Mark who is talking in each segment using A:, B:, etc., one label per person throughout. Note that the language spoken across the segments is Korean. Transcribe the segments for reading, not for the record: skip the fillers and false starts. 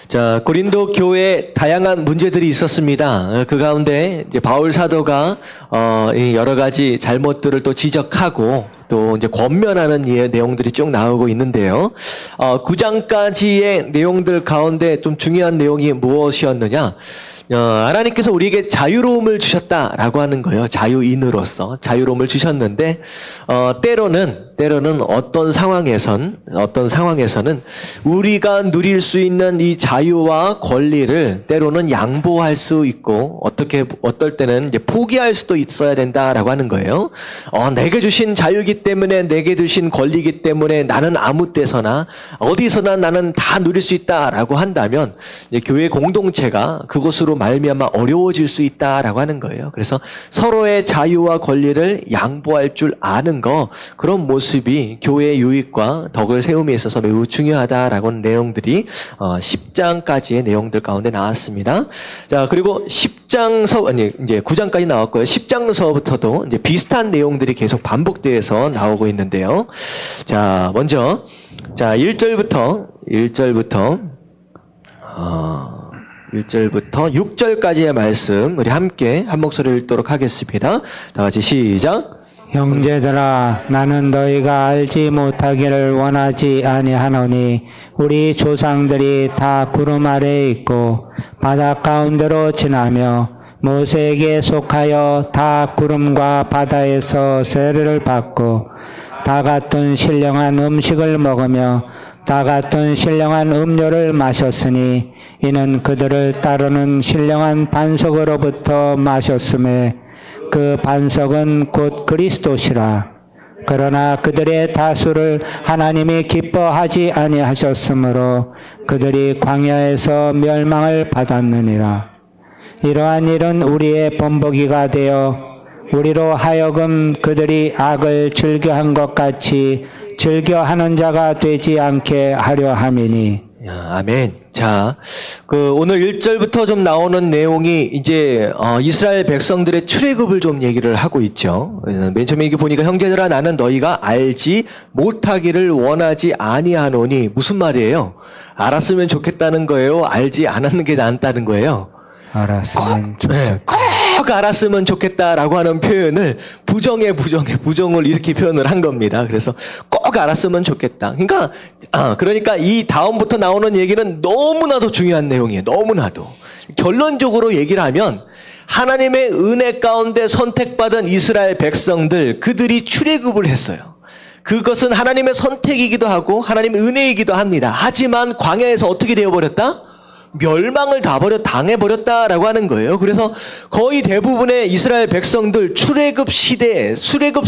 A: 자, 고린도 교회에 다양한 문제들이 있었습니다. 그 가운데 이제 바울 사도가 이 여러 가지 잘못들을 또 지적하고 또 이제 권면하는 내용들이 쭉 나오고 있는데요. 9장까지의 내용들 가운데 좀 중요한 내용이 무엇이었느냐? 하나님께서 우리에게 자유로움을 주셨다라고 하는 거예요. 자유인으로서 자유로움을 주셨는데 때로는 어떤 상황에서는 우리가 누릴 수 있는 이 자유와 권리를 때로는 양보할 수 있고 어떨 때는 이제 포기할 수도 있어야 된다라고 하는 거예요. 내게 주신 자유이기 때문에 내게 주신 권리이기 때문에 나는 아무 때서나 어디서나 나는 다 누릴 수 있다라고 한다면 이제 교회 공동체가 그것으로 말미암아 어려워질 수 있다라고 하는 거예요. 그래서 서로의 자유와 권리를 양보할 줄 아는 거, 그런 모습이 교회의 유익과 덕을 세움에 있어서 매우 중요하다라고 하는 내용들이 10장까지의 내용들 가운데 나왔습니다. 자, 그리고 이제 9장까지 나왔고요. 10장서부터도 이제 비슷한 내용들이 계속 반복되어서 나오고 있는데요. 자, 먼저 1절부터 6절까지의 말씀 우리 함께 한 목소리를 읽도록 하겠습니다. 다 같이 시작.
B: 형제들아, 나는 너희가 알지 못하기를 원하지 아니하노니 우리 조상들이 다 구름 아래에 있고 바다 가운데로 지나며 모세에게 속하여 다 구름과 바다에서 세례를 받고 다 같은 신령한 음식을 먹으며 다 같은 신령한 음료를 마셨으니 이는 그들을 따르는 신령한 반석으로부터 마셨음에 그 반석은 곧 그리스도시라. 그러나 그들의 다수를 하나님이 기뻐하지 아니하셨으므로 그들이 광야에서 멸망을 받았느니라. 이러한 일은 우리의 본보기가 되어 우리로 하여금 그들이 악을 즐겨한 것 같이 즐겨하는 자가 되지 않게 하려 함이니.
A: 아멘. 자, 오늘 1절부터 좀 나오는 내용이 이제 이스라엘 백성들의 출애굽을 좀 얘기를 하고 있죠. 맨 처음에 이게 보니까 형제들아, 나는 너희가 알지 못하기를 원하지 아니하노니, 무슨 말이에요? 알았으면 좋겠다는 거예요? 알지 않았는 게 낫다는 거예요?
B: 알았으면 좋겠다.
A: 꼭 알았으면 좋겠다라고 하는 표현을 부정을 이렇게 표현을 한 겁니다. 그래서 꼭 알았으면 좋겠다. 그러니까 이 다음부터 나오는 얘기는 너무나도 중요한 내용이에요. 너무나도. 결론적으로 얘기를 하면 하나님의 은혜 가운데 선택받은 이스라엘 백성들, 그들이 출애굽을 했어요. 그것은 하나님의 선택이기도 하고 하나님의 은혜이기도 합니다. 하지만 광야에서 어떻게 되어버렸다? 멸망을 당해버렸다라고 하는 거예요. 그래서 거의 대부분의 이스라엘 백성들 출애굽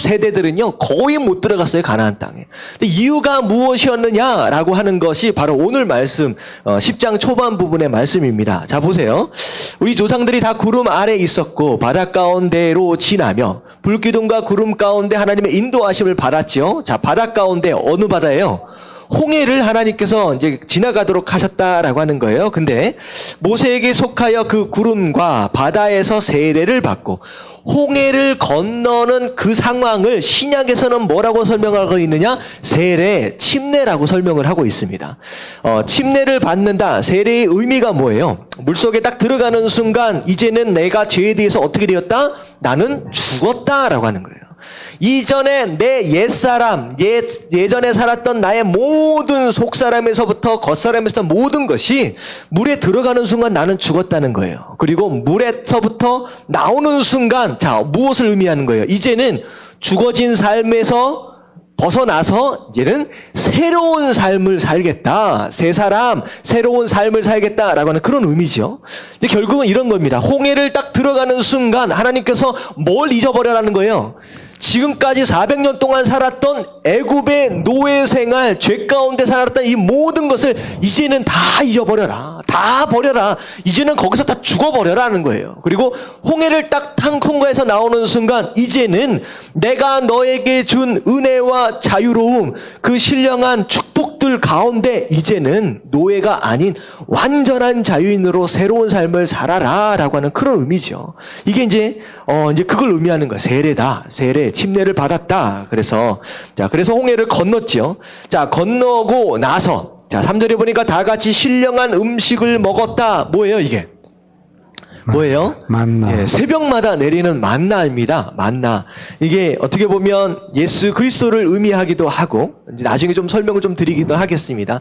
A: 세대들은요 거의 못 들어갔어요, 가나안 땅에. 근데 이유가 무엇이었느냐라고 하는 것이 바로 오늘 말씀 10장 초반 부분의 말씀입니다. 자, 보세요. 우리 조상들이 다 구름 아래 있었고 바다 가운데로 지나며 불기둥과 구름 가운데 하나님의 인도하심을 받았죠. 자, 바다 가운데 어느 바다예요? 홍해를 하나님께서 이제 지나가도록 하셨다라고 하는 거예요. 근데 모세에게 속하여 그 구름과 바다에서 세례를 받고 홍해를 건너는 그 상황을 신약에서는 뭐라고 설명하고 있느냐? 세례, 침례라고 설명을 하고 있습니다. 침례를 받는다. 세례의 의미가 뭐예요? 물속에 딱 들어가는 순간 이제는 내가 죄에 대해서 어떻게 되었다? 나는 죽었다라고 하는 거예요. 이전에 내 옛사람, 예전에 살았던 나의 모든 속사람에서부터 겉사람에서부터 모든 것이 물에 들어가는 순간 나는 죽었다는 거예요. 그리고 물에서부터 나오는 순간, 자, 무엇을 의미하는 거예요? 이제는 죽어진 삶에서 벗어나서 이제는 새로운 삶을 살겠다. 새 사람, 새로운 삶을 살겠다라고 하는 그런 의미죠. 근데 결국은 이런 겁니다. 홍해를 딱 들어가는 순간 하나님께서 뭘 잊어버려라는 거예요? 지금까지 400년 동안 살았던 애굽의 노예 생활, 죄 가운데 살았던 이 모든 것을 이제는 다 잊어버려라. 다 버려라. 이제는 거기서 다 죽어버려라는 거예요. 그리고 홍해를 딱 통과해서 나오는 순간 이제는 내가 너에게 준 은혜와 자유로움, 그 신령한 축복들 가운데 이제는 노예가 아닌 완전한 자유인으로 새로운 삶을 살아라 라고 하는 그런 의미죠. 이게 이제 그걸 의미하는 거예요. 세례다. 세례. 침례를 받았다. 그래서 홍해를 건넜죠. 자, 건너고 나서 자, 3절에 보니까 다 같이 신령한 음식을 먹었다. 뭐예요, 이게? 뭐예요?
B: 만나.
A: 예, 새벽마다 내리는 만나입니다. 만나. 이게 어떻게 보면 예수 그리스도를 의미하기도 하고, 이제 나중에 좀 설명을 좀 드리기도 하겠습니다.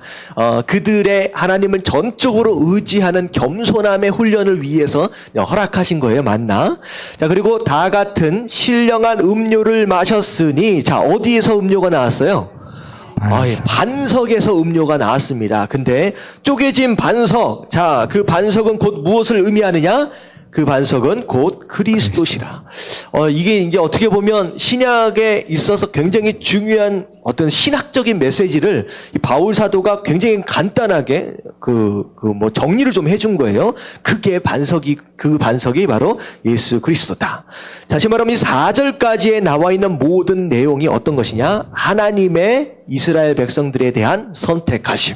A: 그들의 하나님을 전적으로 의지하는 겸손함의 훈련을 위해서 허락하신 거예요, 만나. 자, 그리고 다 같은 신령한 음료를 마셨으니, 자, 어디에서 음료가 나왔어요? 반석에서 음료가 나왔습니다. 근데 쪼개진 반석, 자, 그 반석은 곧 무엇을 의미하느냐? 그 반석은 곧 그리스도시라. 이게 이제 어떻게 보면 신약에 있어서 굉장히 중요한 어떤 신학적인 메시지를 이 바울 사도가 굉장히 간단하게 뭐 정리를 좀 해준 거예요. 그 반석이 바로 예수 그리스도다. 다시 말하면 이 4절까지에 나와 있는 모든 내용이 어떤 것이냐? 하나님의 이스라엘 백성들에 대한 선택하심.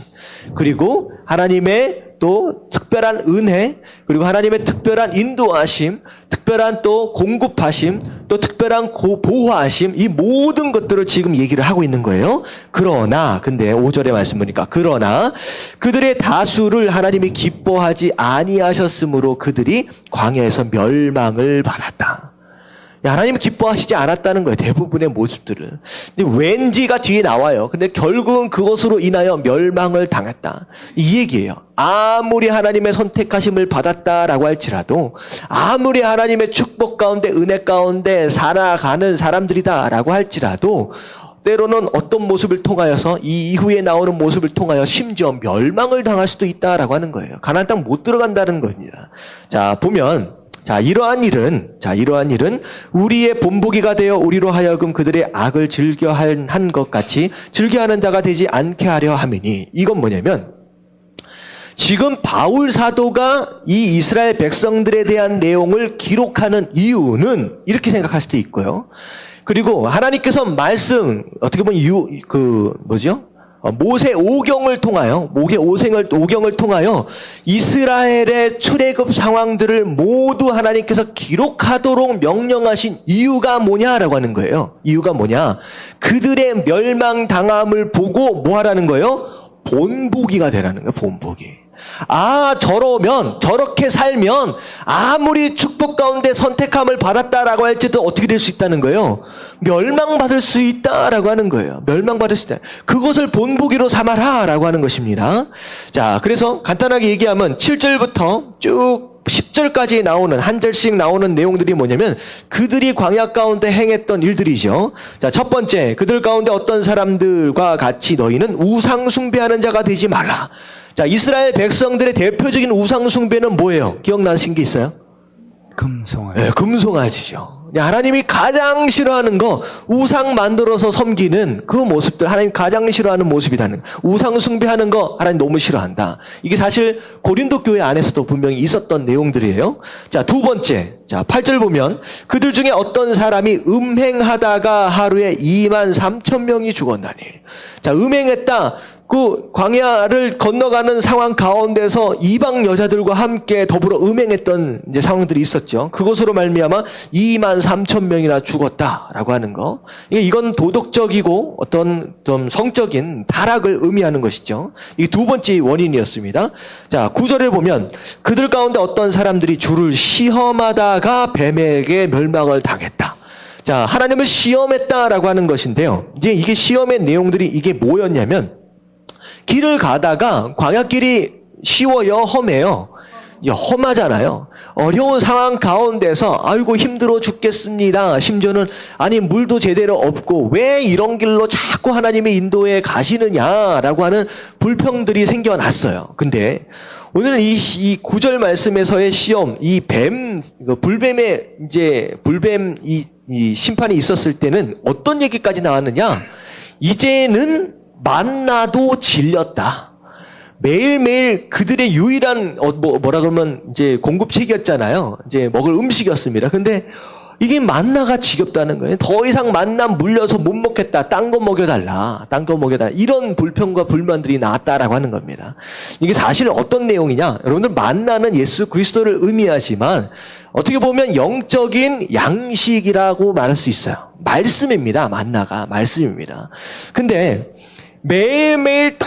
A: 그리고 하나님의 또 특별한 은혜, 그리고 하나님의 특별한 인도하심, 특별한 또 공급하심, 또 특별한 보호하심, 이 모든 것들을 지금 얘기를 하고 있는 거예요. 그러나, 근데 5절의 말씀 보니까, 그러나 그들의 다수를 하나님이 기뻐하지 아니하셨으므로 그들이 광야에서 멸망을 받았다. 하나님은 기뻐하시지 않았다는 거예요. 대부분의 모습들을. 근데 왠지가 뒤에 나와요. 근데 결국은 그것으로 인하여 멸망을 당했다. 이 얘기예요. 아무리 하나님의 선택하심을 받았다라고 할지라도, 아무리 하나님의 축복 가운데, 은혜 가운데 살아가는 사람들이다라고 할지라도, 때로는 어떤 모습을 통하여서 이 이후에 나오는 모습을 통하여 심지어 멸망을 당할 수도 있다라고 하는 거예요. 가나안 땅 못 들어간다는 겁니다. 자, 보면 이러한 일은 우리의 본보기가 되어 우리로 하여금 그들의 악을 즐겨한 것 같이 즐겨하는 자가 되지 않게 하려 함이니, 이건 뭐냐면 지금 바울 사도가 이 이스라엘 백성들에 대한 내용을 기록하는 이유는 이렇게 생각할 수도 있고요. 그리고 하나님께서 말씀, 어떻게 보면 모세 오경을 통하여 이스라엘의 출애굽 상황들을 모두 하나님께서 기록하도록 명령하신 이유가 뭐냐라고 하는 거예요. 이유가 뭐냐? 그들의 멸망당함을 보고 뭐 하라는 거예요? 본보기가 되라는 거예요. 본보기. 저렇게 살면 아무리 축복 가운데 선택함을 받았다라고 할지도 어떻게 될 수 있다는 거예요? 멸망받을 수 있다라고 하는 거예요. 멸망받을 수 있다. 그것을 본보기로 삼아라라고 하는 것입니다. 자, 그래서 간단하게 얘기하면 7절부터 쭉 10절까지 나오는, 한 절씩 나오는 내용들이 뭐냐면 그들이 광야 가운데 행했던 일들이죠. 자, 첫 번째, 그들 가운데 어떤 사람들과 같이 너희는 우상 숭배하는 자가 되지 말라. 자, 이스라엘 백성들의 대표적인 우상 숭배는 뭐예요? 기억나신 게 있어요?
B: 금송아지.
A: 네, 금송아지죠. 하나님이 가장 싫어하는 거, 우상 만들어서 섬기는 그 모습들, 하나님 가장 싫어하는 모습이라는 거. 우상 숭배하는 거 하나님 너무 싫어한다. 이게 사실 고린도 교회 안에서도 분명히 있었던 내용들이에요. 자, 두 번째, 자, 8절 보면 그들 중에 어떤 사람이 음행하다가 하루에 23,000명이 죽었나니. 자, 음행했다. 그 광야를 건너가는 상황 가운데서 이방 여자들과 함께 더불어 음행했던 이제 상황들이 있었죠. 그것으로 말미암아 23,000명이나 죽었다라고 하는 거. 이건 도덕적이고 어떤 좀 성적인 타락을 의미하는 것이죠. 이게 두 번째 원인이었습니다. 자, 9절에 보면 그들 가운데 어떤 사람들이 주를 시험하다가 뱀에게 멸망을 당했다. 자, 하나님을 시험했다라고 하는 것인데요. 이제 이게 시험의 내용들이 이게 뭐였냐면, 길을 가다가 광야길이 쉬워요, 험해요? 험하잖아요. 어려운 상황 가운데서 아이고 힘들어 죽겠습니다. 심지어는 아니 물도 제대로 없고 왜 이런 길로 자꾸 하나님의 인도에 가시느냐라고 하는 불평들이 생겨났어요. 근데 오늘 이 9절 말씀에서의 시험, 이 불뱀의 불뱀 이 심판이 있었을 때는 어떤 얘기까지 나왔느냐? 이제는 만나도 질렸다. 매일매일 그들의 유일한 뭐라 그러면 이제 공급책이었잖아요. 이제 먹을 음식이었습니다. 근데 이게 만나가 지겹다는 거예요. 더 이상 만나 물려서 못 먹겠다. 딴 거 먹여달라. 이런 불평과 불만들이 나왔다라고 하는 겁니다. 이게 사실 어떤 내용이냐? 여러분들 만나는 예수 그리스도를 의미하지만 어떻게 보면 영적인 양식이라고 말할 수 있어요. 말씀입니다. 만나가 말씀입니다. 근데 매일매일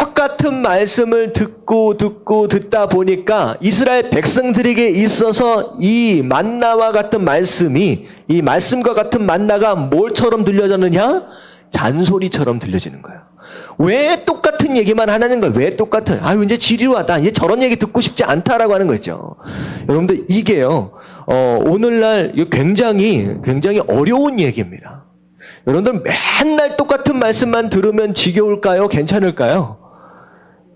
A: 똑같은 말씀을 듣다 보니까 이스라엘 백성들에게 있어서 이 만나와 같은 말씀이, 이 말씀과 같은 만나가 뭘처럼 들려졌느냐? 잔소리처럼 들려지는 거예요. 왜 똑같은 얘기만 하는 거예요? 왜 똑같은? 이제 지루하다. 이제 저런 얘기 듣고 싶지 않다라고 하는 거죠. 여러분들, 이게요, 오늘날 굉장히 어려운 얘기입니다. 여러분들 맨날 똑같은 말씀만 들으면 지겨울까요? 괜찮을까요?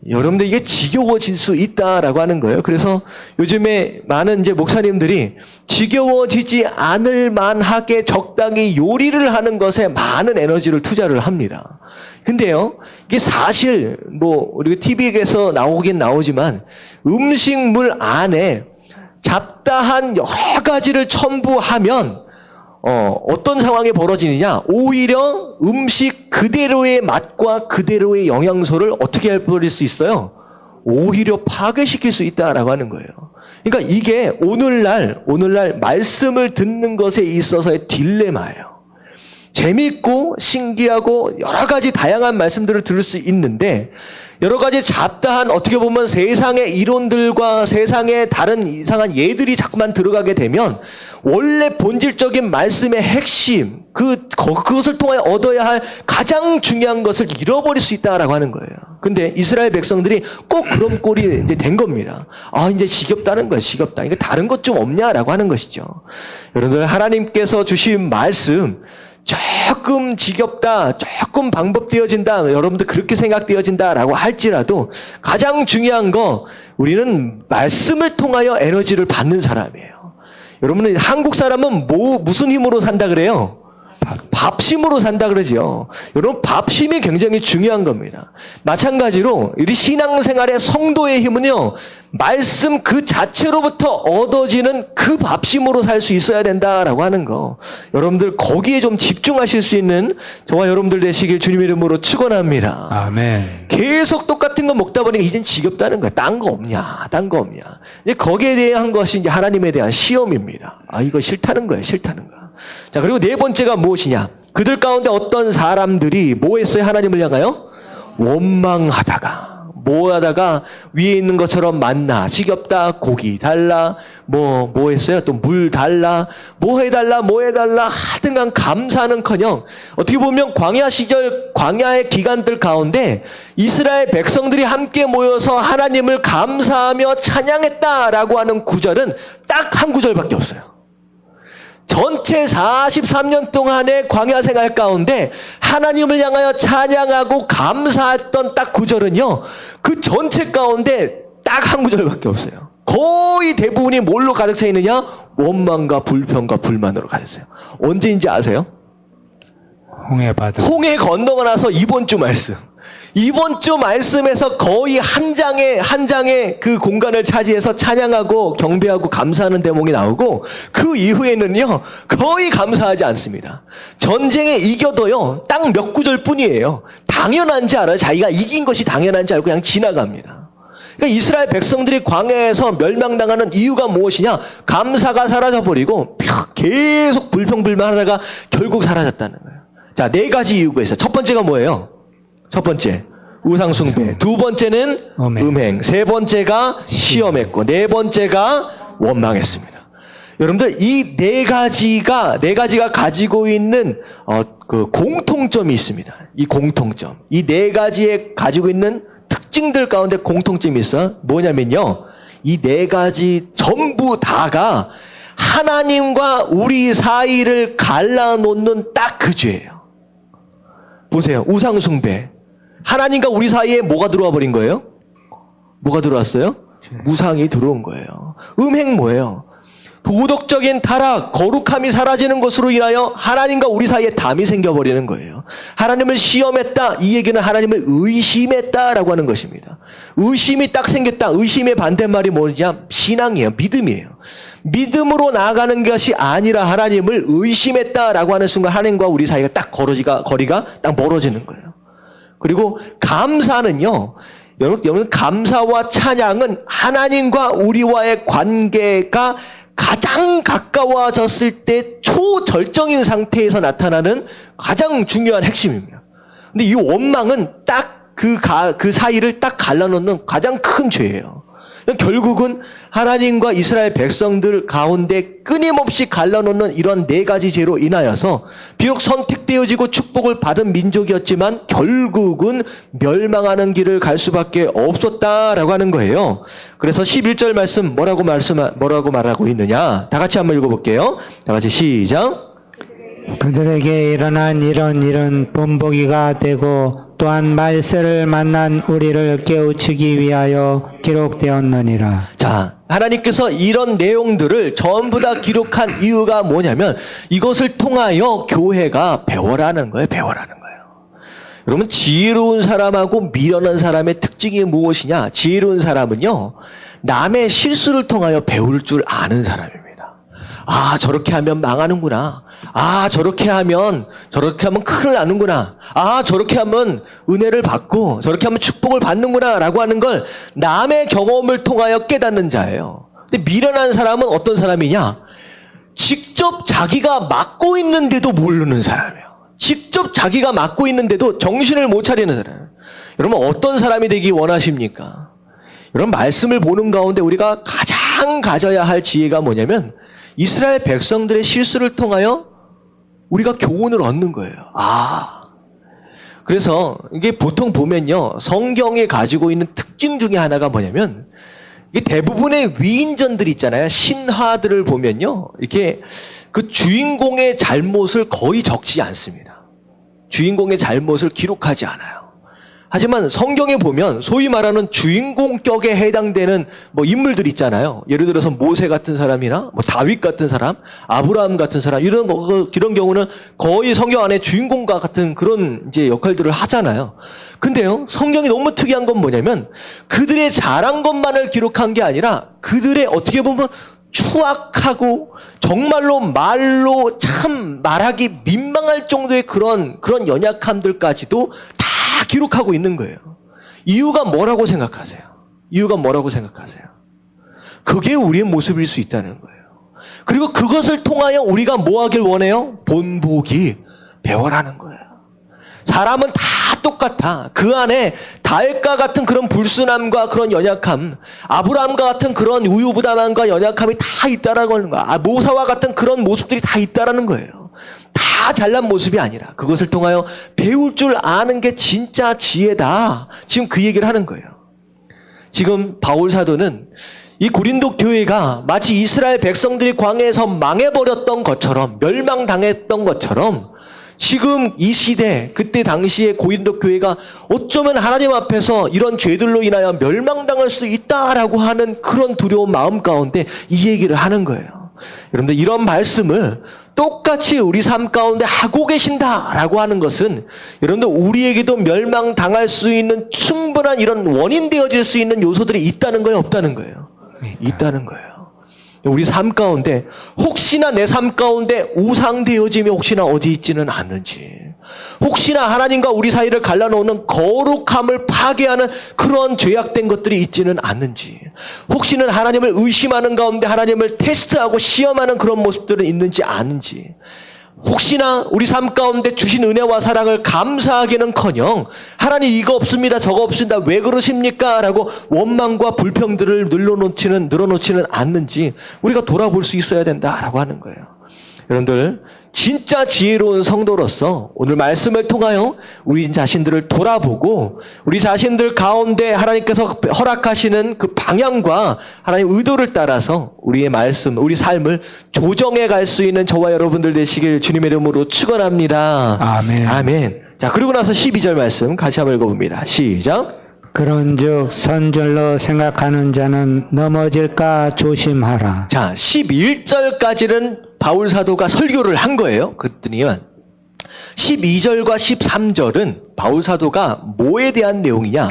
A: 여러분들 이게 지겨워질 수 있다라고 하는 거예요. 그래서 요즘에 많은 이제 목사님들이 지겨워지지 않을 만하게 적당히 요리를 하는 것에 많은 에너지를 투자를 합니다. 근데요, 이게 사실 우리가 TV에서 나오긴 나오지만 음식물 안에 잡다한 여러 가지를 첨부하면 어떤 상황이 벌어지느냐? 오히려 음식 그대로의 맛과 그대로의 영양소를 어떻게 해버릴 수 있어요? 오히려 파괴시킬 수 있다라고 하는 거예요. 그러니까 이게 오늘날 말씀을 듣는 것에 있어서의 딜레마예요. 재밌고 신기하고 여러 가지 다양한 말씀들을 들을 수 있는데, 여러 가지 잡다한 어떻게 보면 세상의 이론들과 세상의 다른 이상한 예들이 자꾸만 들어가게 되면 원래 본질적인 말씀의 핵심, 그것을 통해 얻어야 할 가장 중요한 것을 잃어버릴 수 있다라고 하는 거예요. 근데 이스라엘 백성들이 꼭 그런 꼴이 이제 된 겁니다. 이제 지겹다는 거예요. 지겹다. 그러니까 다른 것 좀 없냐라고 하는 것이죠. 여러분들, 하나님께서 주신 말씀, 조금 지겹다, 조금 방법되어진다, 여러분들 그렇게 생각되어진다라고 할지라도 가장 중요한 거, 우리는 말씀을 통하여 에너지를 받는 사람이에요. 여러분은 한국 사람은 무슨 힘으로 산다 그래요? 밥심으로 산다 그러죠. 여러분, 밥심이 굉장히 중요한 겁니다. 마찬가지로 우리 신앙생활의 성도의 힘은요, 말씀 그 자체로부터 얻어지는 그 밥심으로 살 수 있어야 된다라고 하는 거, 여러분들 거기에 좀 집중하실 수 있는 저와 여러분들 되시길 주님의 이름으로 축원합니다.
B: 아멘.
A: 계속 똑같은 거 먹다 보니까 이젠 지겹다는 거야. 딴 거 없냐? 이제 거기에 대한 것이 이제 하나님에 대한 시험입니다. 이거 싫다는 거예요. 자, 그리고 네 번째가 무엇이냐? 그들 가운데 어떤 사람들이 뭐 했어요? 하나님을 향하여? 원망하다가, 위에 있는 것처럼 만나, 지겹다, 고기 달라, 뭐 했어요? 또 물 달라, 뭐 해달라, 하여튼간 감사는커녕, 어떻게 보면 광야 시절, 광야의 기간들 가운데 이스라엘 백성들이 함께 모여서 하나님을 감사하며 찬양했다라고 하는 구절은 딱 한 구절밖에 없어요. 전체 43년 동안의 광야 생활 가운데 하나님을 향하여 찬양하고 감사했던 딱 구절은요, 그 전체 가운데 딱 한 구절밖에 없어요. 거의 대부분이 뭘로 가득 차 있느냐? 원망과 불평과 불만으로 가득 차요. 언제인지 아세요? 홍해 건너고 나서 이번 주 말씀에서 거의 한 장의 그 공간을 차지해서 찬양하고 경배하고 감사하는 대목이 나오고, 그 이후에는요 거의 감사하지 않습니다. 전쟁에 이겨도요 딱 몇 구절 뿐이에요. 당연한지 알아요. 자기가 이긴 것이 당연한지 알고 그냥 지나갑니다. 그러니까 이스라엘 백성들이 광야에서 멸망당하는 이유가 무엇이냐? 감사가 사라져버리고 계속 불평불만하다가 결국 사라졌다는 거예요. 자, 네 가지 이유가 있어요. 첫 번째가 뭐예요? 첫 번째, 우상숭배. 두 번째는 음행. 세 번째가 시험했고, 네 번째가 원망했습니다. 여러분들, 이 네 가지가 가지고 있는 그 공통점이 있습니다. 이 네 가지에 가지고 있는 특징들 가운데 공통점이 있어요. 뭐냐면요, 이 네 가지 전부 다가 하나님과 우리 사이를 갈라놓는 딱 그 죄예요. 보세요. 우상숭배. 하나님과 우리 사이에 뭐가 들어와 버린 거예요? 뭐가 들어왔어요? 무상이 들어온 거예요. 음행 뭐예요? 도덕적인 타락, 거룩함이 사라지는 것으로 인하여 하나님과 우리 사이에 담이 생겨버리는 거예요. 하나님을 시험했다. 이 얘기는 하나님을 의심했다라고 하는 것입니다. 의심이 딱 생겼다. 의심의 반대말이 뭐냐? 신앙이에요. 믿음이에요. 믿음으로 나아가는 것이 아니라 하나님을 의심했다라고 하는 순간 하나님과 우리 사이가 딱 거리가 딱 멀어지는 거예요. 그리고 감사는요, 여러분 감사와 찬양은 하나님과 우리와의 관계가 가장 가까워졌을 때 초절정인 상태에서 나타나는 가장 중요한 핵심입니다. 근데 이 원망은 딱 그 사이를 딱 갈라놓는 가장 큰 죄예요. 결국은 하나님과 이스라엘 백성들 가운데 끊임없이 갈라놓는 이런 네 가지 죄로 인하여서 비록 선택되어지고 축복을 받은 민족이었지만 결국은 멸망하는 길을 갈 수밖에 없었다라고 하는 거예요. 그래서 11절 말씀 뭐라고 말하고 있느냐? 다 같이 한번 읽어볼게요. 다 같이 시작.
B: 그들에게 일어난 이런 일은 본보기가 되고 또한 말세를 만난 우리를 깨우치기 위하여 기록되었느니라.
A: 자, 하나님께서 이런 내용들을 전부 다 기록한 이유가 뭐냐면 이것을 통하여 교회가 배워라는 거예요. 배워라는 거예요. 여러분, 지혜로운 사람하고 미련한 사람의 특징이 무엇이냐? 지혜로운 사람은요, 남의 실수를 통하여 배울 줄 아는 사람입니다. 아, 저렇게 하면 망하는구나. 아, 저렇게 하면 큰일 나는구나. 아, 저렇게 하면 은혜를 받고 저렇게 하면 축복을 받는구나 라고 하는 걸 남의 경험을 통하여 깨닫는 자예요. 근데 미련한 사람은 어떤 사람이냐? 직접 자기가 맡고 있는데도 모르는 사람이에요. 직접 자기가 맡고 있는데도 정신을 못 차리는 사람. 여러분, 어떤 사람이 되기 원하십니까? 여러분, 말씀을 보는 가운데 우리가 가장 가져야 할 지혜가 뭐냐면 이스라엘 백성들의 실수를 통하여 우리가 교훈을 얻는 거예요. 아. 그래서 이게 보통 보면요. 성경에 가지고 있는 특징 중에 하나가 뭐냐면 이게 대부분의 위인전들 있잖아요. 신화들을 보면요. 이렇게 그 주인공의 잘못을 거의 적지 않습니다. 주인공의 잘못을 기록하지 않아요. 하지만 성경에 보면 소위 말하는 주인공격에 해당되는 뭐 인물들 있잖아요. 예를 들어서 모세 같은 사람이나 뭐 다윗 같은 사람, 아브라함 같은 사람 이런 경우는 거의 성경 안에 주인공과 같은 그런 이제 역할들을 하잖아요. 근데요, 성경이 너무 특이한 건 뭐냐면 그들의 잘한 것만을 기록한 게 아니라 그들의 어떻게 보면 추악하고 정말로 말로 참 말하기 민망할 정도의 그런 연약함들까지도 다 기록하고 있는 거예요. 이유가 뭐라고 생각하세요? 그게 우리의 모습일 수 있다는 거예요. 그리고 그것을 통하여 우리가 뭐 하길 원해요? 본보기, 배워라는 거예요. 사람은 다 똑같아. 그 안에 다윗과 같은 그런 불순함과 그런 연약함, 아브라함과 같은 그런 우유부단함과 연약함이 다 있다라고 하는 거야. 모사와 같은 그런 모습들이 다 있다라는 거예요. 다 잘난 모습이 아니라 그것을 통하여 배울 줄 아는 게 진짜 지혜다. 지금 그 얘기를 하는 거예요. 지금 바울 사도는 이 고린도 교회가 마치 이스라엘 백성들이 광야에서 망해버렸던 것처럼, 멸망당했던 것처럼 지금 이 시대, 그때 당시에 고린도 교회가 어쩌면 하나님 앞에서 이런 죄들로 인하여 멸망당할 수 있다라고 하는 그런 두려운 마음 가운데 이 얘기를 하는 거예요. 여러분들, 이런 말씀을 똑같이 우리 삶 가운데 하고 계신다라고 하는 것은 여러분들 우리에게도 멸망당할 수 있는 충분한 이런 원인 되어질 수 있는 요소들이 있다는 거예요, 없다는 거예요? 있다는 거예요. 우리 삶 가운데 혹시나 내 삶 가운데 우상되어짐이 혹시나 어디 있지는 않는지, 혹시나 하나님과 우리 사이를 갈라놓는 거룩함을 파괴하는 그런 죄악된 것들이 있지는 않는지, 혹시는 하나님을 의심하는 가운데 하나님을 테스트하고 시험하는 그런 모습들은 있는지 아는지, 혹시나 우리 삶 가운데 주신 은혜와 사랑을 감사하기는커녕 하나님 이거 없습니다, 저거 없습니다, 왜 그러십니까? 라고 원망과 불평들을 늘어놓지는 않는지 우리가 돌아볼 수 있어야 된다라고 하는 거예요. 여러분들, 진짜 지혜로운 성도로서 오늘 말씀을 통하여 우리 자신들을 돌아보고 우리 자신들 가운데 하나님께서 허락하시는 그 방향과 하나님의 의도를 따라서 우리의 말씀, 우리 삶을 조정해 갈 수 있는 저와 여러분들 되시길 주님의 이름으로 축원합니다.
B: 아멘.
A: 아멘. 자, 그리고 나서 12절 말씀 같이 한번 읽어봅니다. 시작.
B: 그런즉 선절로 생각하는 자는 넘어질까 조심하라.
A: 자, 11절까지는 바울 사도가 설교를 한 거예요. 그랬더니만 12절과 13절은 바울 사도가 뭐에 대한 내용이냐?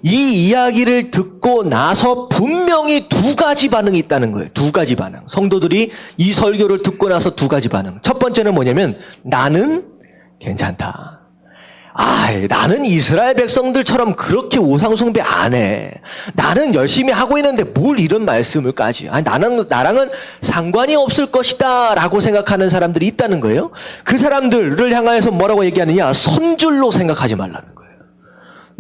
A: 이 이야기를 듣고 나서 분명히 두 가지 반응이 있다는 거예요. 두 가지 반응. 성도들이 이 설교를 듣고 나서 두 가지 반응. 첫 번째는 뭐냐면 나는 괜찮다. 나는 이스라엘 백성들처럼 그렇게 우상숭배 안 해. 나는 열심히 하고 있는데 뭘 이런 말씀을까지. 나랑은 상관이 없을 것이다 라고 생각하는 사람들이 있다는 거예요. 그 사람들을 향하여서 뭐라고 얘기하느냐? 손줄로 생각하지 말라는 거예요.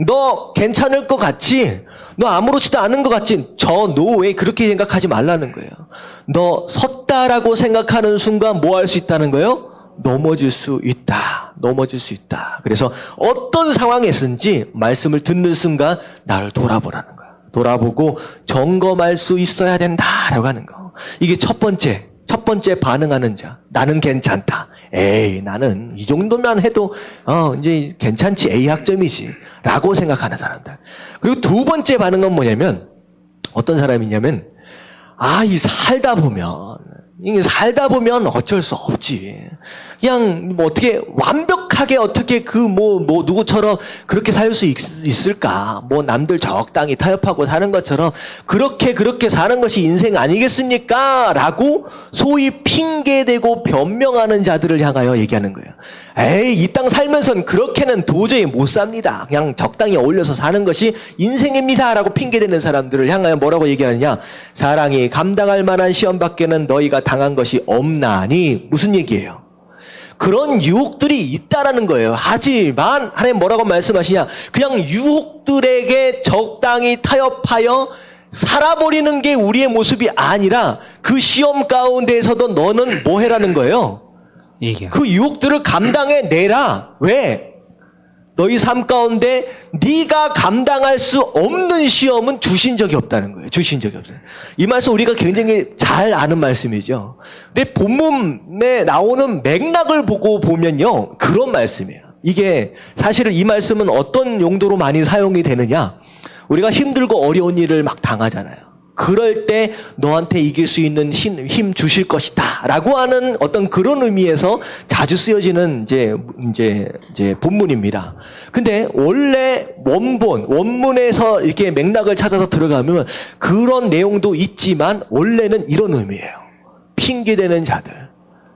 A: 너 괜찮을 것 같지? 너 아무렇지도 않은 것 같지? 너 왜 그렇게 생각하지 말라는 거예요. 너 섰다라고 생각하는 순간 뭐 할 수 있다는 거예요? 넘어질 수 있다. 넘어질 수 있다. 그래서 어떤 상황에서든지 말씀을 듣는 순간 나를 돌아보라는 거예요. 돌아보고 점검할 수 있어야 된다라고 하는 거. 이게 첫 번째 반응하는 자. 나는 괜찮다. 에이, 나는 이 정도만 해도 이제 괜찮지. A 학점이지. 라고 생각하는 사람들. 그리고 두 번째 반응은 뭐냐면 어떤 사람이냐면 이 살다 보면 어쩔 수 없지. 그냥 뭐 어떻게 완벽하게 어떻게 누구처럼 그렇게 살 수 있을까? 뭐 남들 적당히 타협하고 사는 것처럼 그렇게 사는 것이 인생 아니겠습니까? 라고 소위 핑계대고 변명하는 자들을 향하여 얘기하는 거예요. 에이, 이 땅 살면선 그렇게는 도저히 못 삽니다. 그냥 적당히 어울려서 사는 것이 인생입니다. 라고 핑계대는 사람들을 향하여 뭐라고 얘기하느냐? 사랑이 감당할 만한 시험 밖에는 너희가 당한 것이 없나니. 무슨 얘기예요? 그런 유혹들이 있다라는 거예요. 하지만 하나님 뭐라고 말씀하시냐? 그냥 유혹들에게 적당히 타협하여 살아버리는 게 우리의 모습이 아니라 그 시험 가운데에서도 너는 뭐 해라는 거예요? 그 유혹들을 감당해 내라. 왜? 너희 삶 가운데 네가 감당할 수 없는 시험은 주신 적이 없다는 거예요. 주신 적이 없어요. 이 말씀 우리가 굉장히 잘 아는 말씀이죠. 근데 본문에 나오는 맥락을 보고 보면요, 그런 말씀이에요. 이게 사실은 이 말씀은 어떤 용도로 많이 사용이 되느냐? 우리가 힘들고 어려운 일을 막 당하잖아요. 그럴 때 너한테 이길 수 있는 힘 주실 것이다 라고 하는 어떤 그런 의미에서 자주 쓰여지는 이제 본문입니다. 근데 원래 원문에서 이렇게 맥락을 찾아서 들어가면 그런 내용도 있지만 원래는 이런 의미예요. 핑계대는 자들.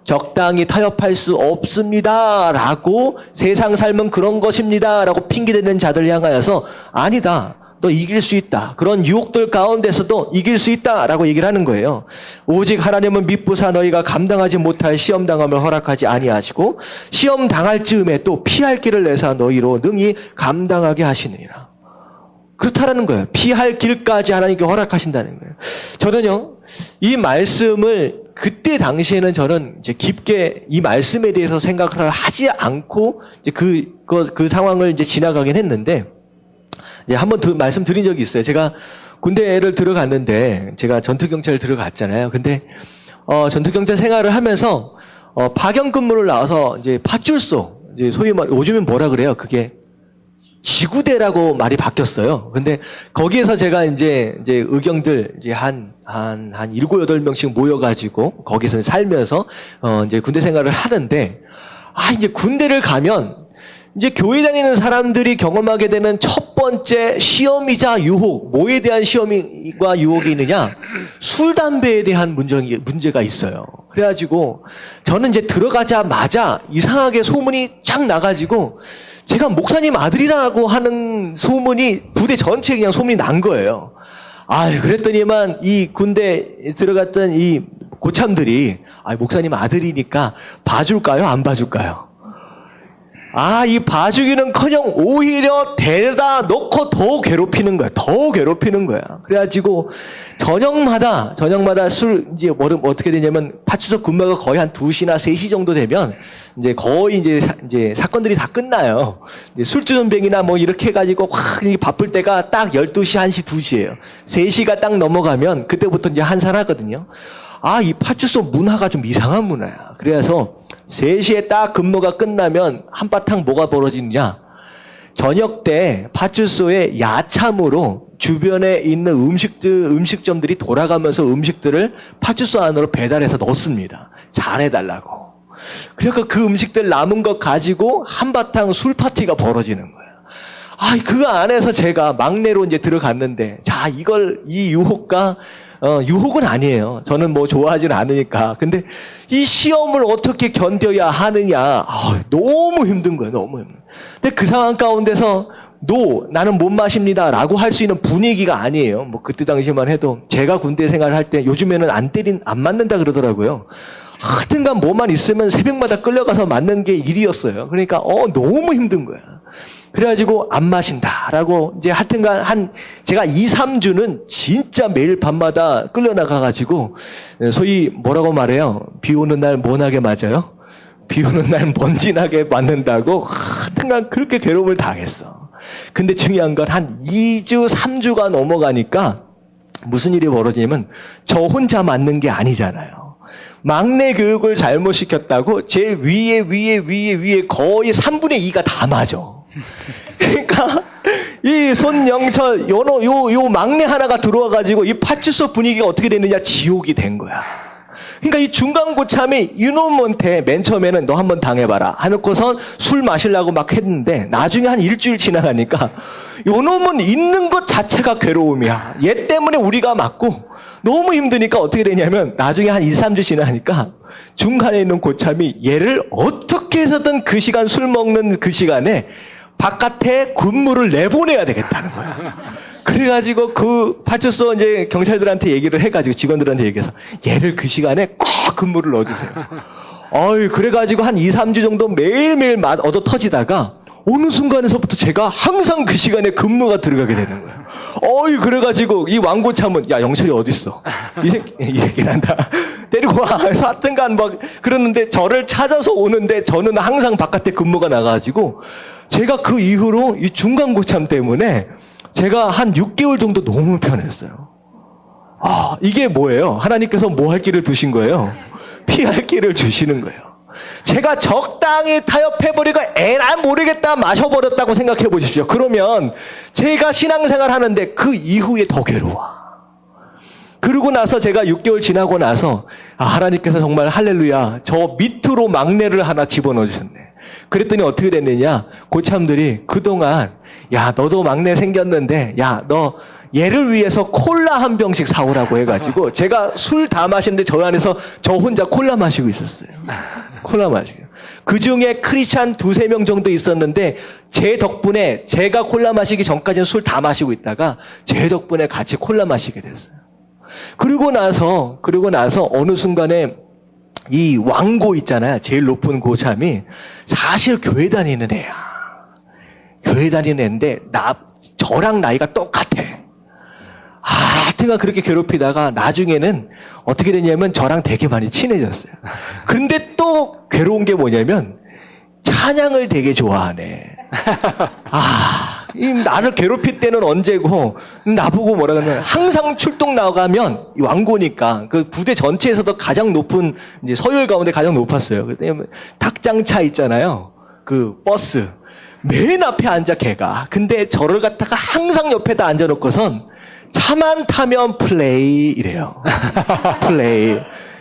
A: 적당히 타협할 수 없습니다 라고 세상 삶은 그런 것입니다 라고 핑계대는 자들 향하여서 아니다. 너 이길 수 있다. 그런 유혹들 가운데서도 이길 수 있다라고 얘기를 하는 거예요. 오직 하나님은 미쁘사 너희가 감당하지 못할 시험 당함을 허락하지 아니하시고 시험 당할 즈음에 또 피할 길을 내사 너희로 능히 감당하게 하시느니라. 그렇다라는 거예요. 피할 길까지 하나님께 허락하신다는 거예요. 저는요, 이 말씀을 그때 당시에는 저는 이제 깊게 이 말씀에 대해서 생각을 하지 않고 이제 그 상황을 이제 지나가긴 했는데 이제 한번 말씀드린 적이 있어요. 제가 군대를 들어갔는데 제가 전투경찰을 들어갔잖아요. 근데 전투경찰 생활을 하면서 파견 근무를 나와서 이제 파출소, 이제 소위 말 요즘엔 뭐라 그래요? 그게 지구대라고 말이 바뀌었어요. 근데 거기에서 제가 이제 의경들 이제 한 7, 8명씩 모여가지고 거기서 살면서 이제 군대 생활을 하는데 이제 군대를 가면 이제 교회 다니는 사람들이 경험하게 되는 첫 번째 시험이자 유혹, 뭐에 대한 시험과 유혹이 있느냐? 술, 담배에 대한 문제가 있어요. 그래가지고 저는 이제 들어가자마자 이상하게 소문이 쫙 나가지고 제가 목사님 아들이라고 하는 소문이 부대 전체에 그냥 소문이 난 거예요. 그랬더니만 이 군대 들어갔던 이 고참들이 목사님 아들이니까 봐줄까요? 안 봐줄까요? 이 봐주기는커녕 오히려 데려다 놓고 더 괴롭히는 거야. 더 괴롭히는 거야. 그래가지고 저녁마다 술 이제 어떻게 되냐면 파출소 근무가 거의 한 2시나 3시 정도 되면 이제 거의 이제 사건들이 다 끝나요. 이제 술주전뱅이나 뭐 이렇게 해가지고 확 바쁠 때가 딱 12시, 1시, 2시예요. 3시가 딱 넘어가면 그때부터 이제 한산하거든요. 이 파출소 문화가 좀 이상한 문화야. 그래서 3시에 딱 근무가 끝나면 한바탕 뭐가 벌어지느냐. 저녁 때 파출소에 야참으로 주변에 있는 음식점들이 돌아가면서 음식들을 파출소 안으로 배달해서 넣습니다. 잘해달라고. 그러니까 그 음식들 남은 것 가지고 한바탕 술 파티가 벌어지는 거예요. 그 안에서 제가 막내로 이제 들어갔는데, 이 유혹과, 유혹은 아니에요. 저는 뭐 좋아하지는 않으니까. 근데 이 시험을 어떻게 견뎌야 하느냐. 너무 힘든 거예요. 너무 힘든. 근데 그 상황 가운데서, 나는 못 마십니다. 라고 할 수 있는 분위기가 아니에요. 뭐 그때 당시만 해도 제가 군대 생활을 할 때 요즘에는 안 맞는다 그러더라고요. 하여튼간 뭐만 있으면 새벽마다 끌려가서 맞는 게 일이었어요. 그러니까, 너무 힘든 거야. 그래가지고 안 마신다라고 이제 하여튼간 제가 2, 3주는 진짜 매일 밤마다 끌려나가가지고 소위 뭐라고 말해요? 비 오는 날 모나게 맞아요? 비 오는 날 먼지나게 맞는다고 하여튼간 그렇게 괴로움을 당했어. 근데 중요한 건 한 2주, 3주가 넘어가니까 무슨 일이 벌어지냐면 저 혼자 맞는 게 아니잖아요. 막내 교육을 잘못 시켰다고 제 위에 거의 3분의 2가 다 맞아. 그러니까 이 손영철 요 막내 하나가 들어와가지고 이 파출소 분위기가 어떻게 됐느냐 지옥이 된 거야. 그러니까 이 중간고참이 이놈한테 맨 처음에는 너 한번 당해봐라 해놓고선 술 마시려고 막 했는데 나중에 한 일주일 지나가니까 요놈은 있는 것 자체가 괴로움이야. 얘 때문에 우리가 맞고 너무 힘드니까 어떻게 되냐면 나중에 한 2, 3주 지나니까 중간에 있는 고참이 얘를 어떻게 해서든 그 시간 술 먹는 그 시간에 바깥에 근무를 내보내야 되겠다는 거야. 그래가지고 그 파출소 이제 경찰들한테 얘기를 해가지고 직원들한테 얘기해서 얘를 그 시간에 꼭 근무를 넣어주세요. 그래가지고 한 2, 3주 정도 매일매일 얻어 터지다가 어느 순간에서부터 제가 항상 그 시간에 근무가 들어가게 되는 거예요. 그래가지고 이 왕고참은 야 영철이 어딨어? 이 새끼란다. 데리고 와. 그래서 하여튼간 막 그러는데 저를 찾아서 오는데 저는 항상 바깥에 근무가 나가가지고 제가 그 이후로 이 중간고참 때문에 제가 한 6개월 정도 너무 편했어요. 이게 뭐예요? 하나님께서 뭐 할 길을 두신 거예요? 피할 길을 주시는 거예요. 제가 적당히 타협해버리고 에라 모르겠다 마셔버렸다고 생각해 보십시오. 그러면 제가 신앙생활 하는데 그 이후에 더 괴로워. 그러고 나서 제가 6개월 지나고 나서 하나님께서 정말 할렐루야 저 밑으로 막내를 하나 집어넣어 주셨네. 그랬더니 어떻게 됐느냐 고참들이 그동안 야 너도 막내 생겼는데 야 너 얘를 위해서 콜라 한 병씩 사오라고 해가지고 제가 술 다 마시는데 저 안에서 저 혼자 콜라 마시고 있었어요. 콜라 마시고. 그중에 크리스찬 2, 3명 정도 있었는데 제 덕분에 제가 콜라 마시기 전까지는 술 다 마시고 있다가 제 덕분에 같이 콜라 마시게 됐어요. 그리고 나서 어느 순간에 이 왕고 있잖아요. 제일 높은 고참이 사실 교회 다니는 애야. 교회 다니는 애인데 저랑 나이가 똑같아. 하여튼간 그렇게 괴롭히다가 나중에는 어떻게 됐냐면 저랑 되게 많이 친해졌어요. 근데 또 괴로운 게 뭐냐면 찬양을 되게 좋아하네. 나를 괴롭힐 때는 언제고 나보고 뭐라 그러면 항상 출동 나가면 왕고니까 그 부대 전체에서도 가장 높은 이제 서열 가운데 가장 높았어요. 그랬더니 닭장차 있잖아요. 그 버스 맨 앞에 앉아 걔가. 근데 저를 갖다가 항상 옆에다 앉아놓고선 차만 타면 플레이 이래요. 플레이.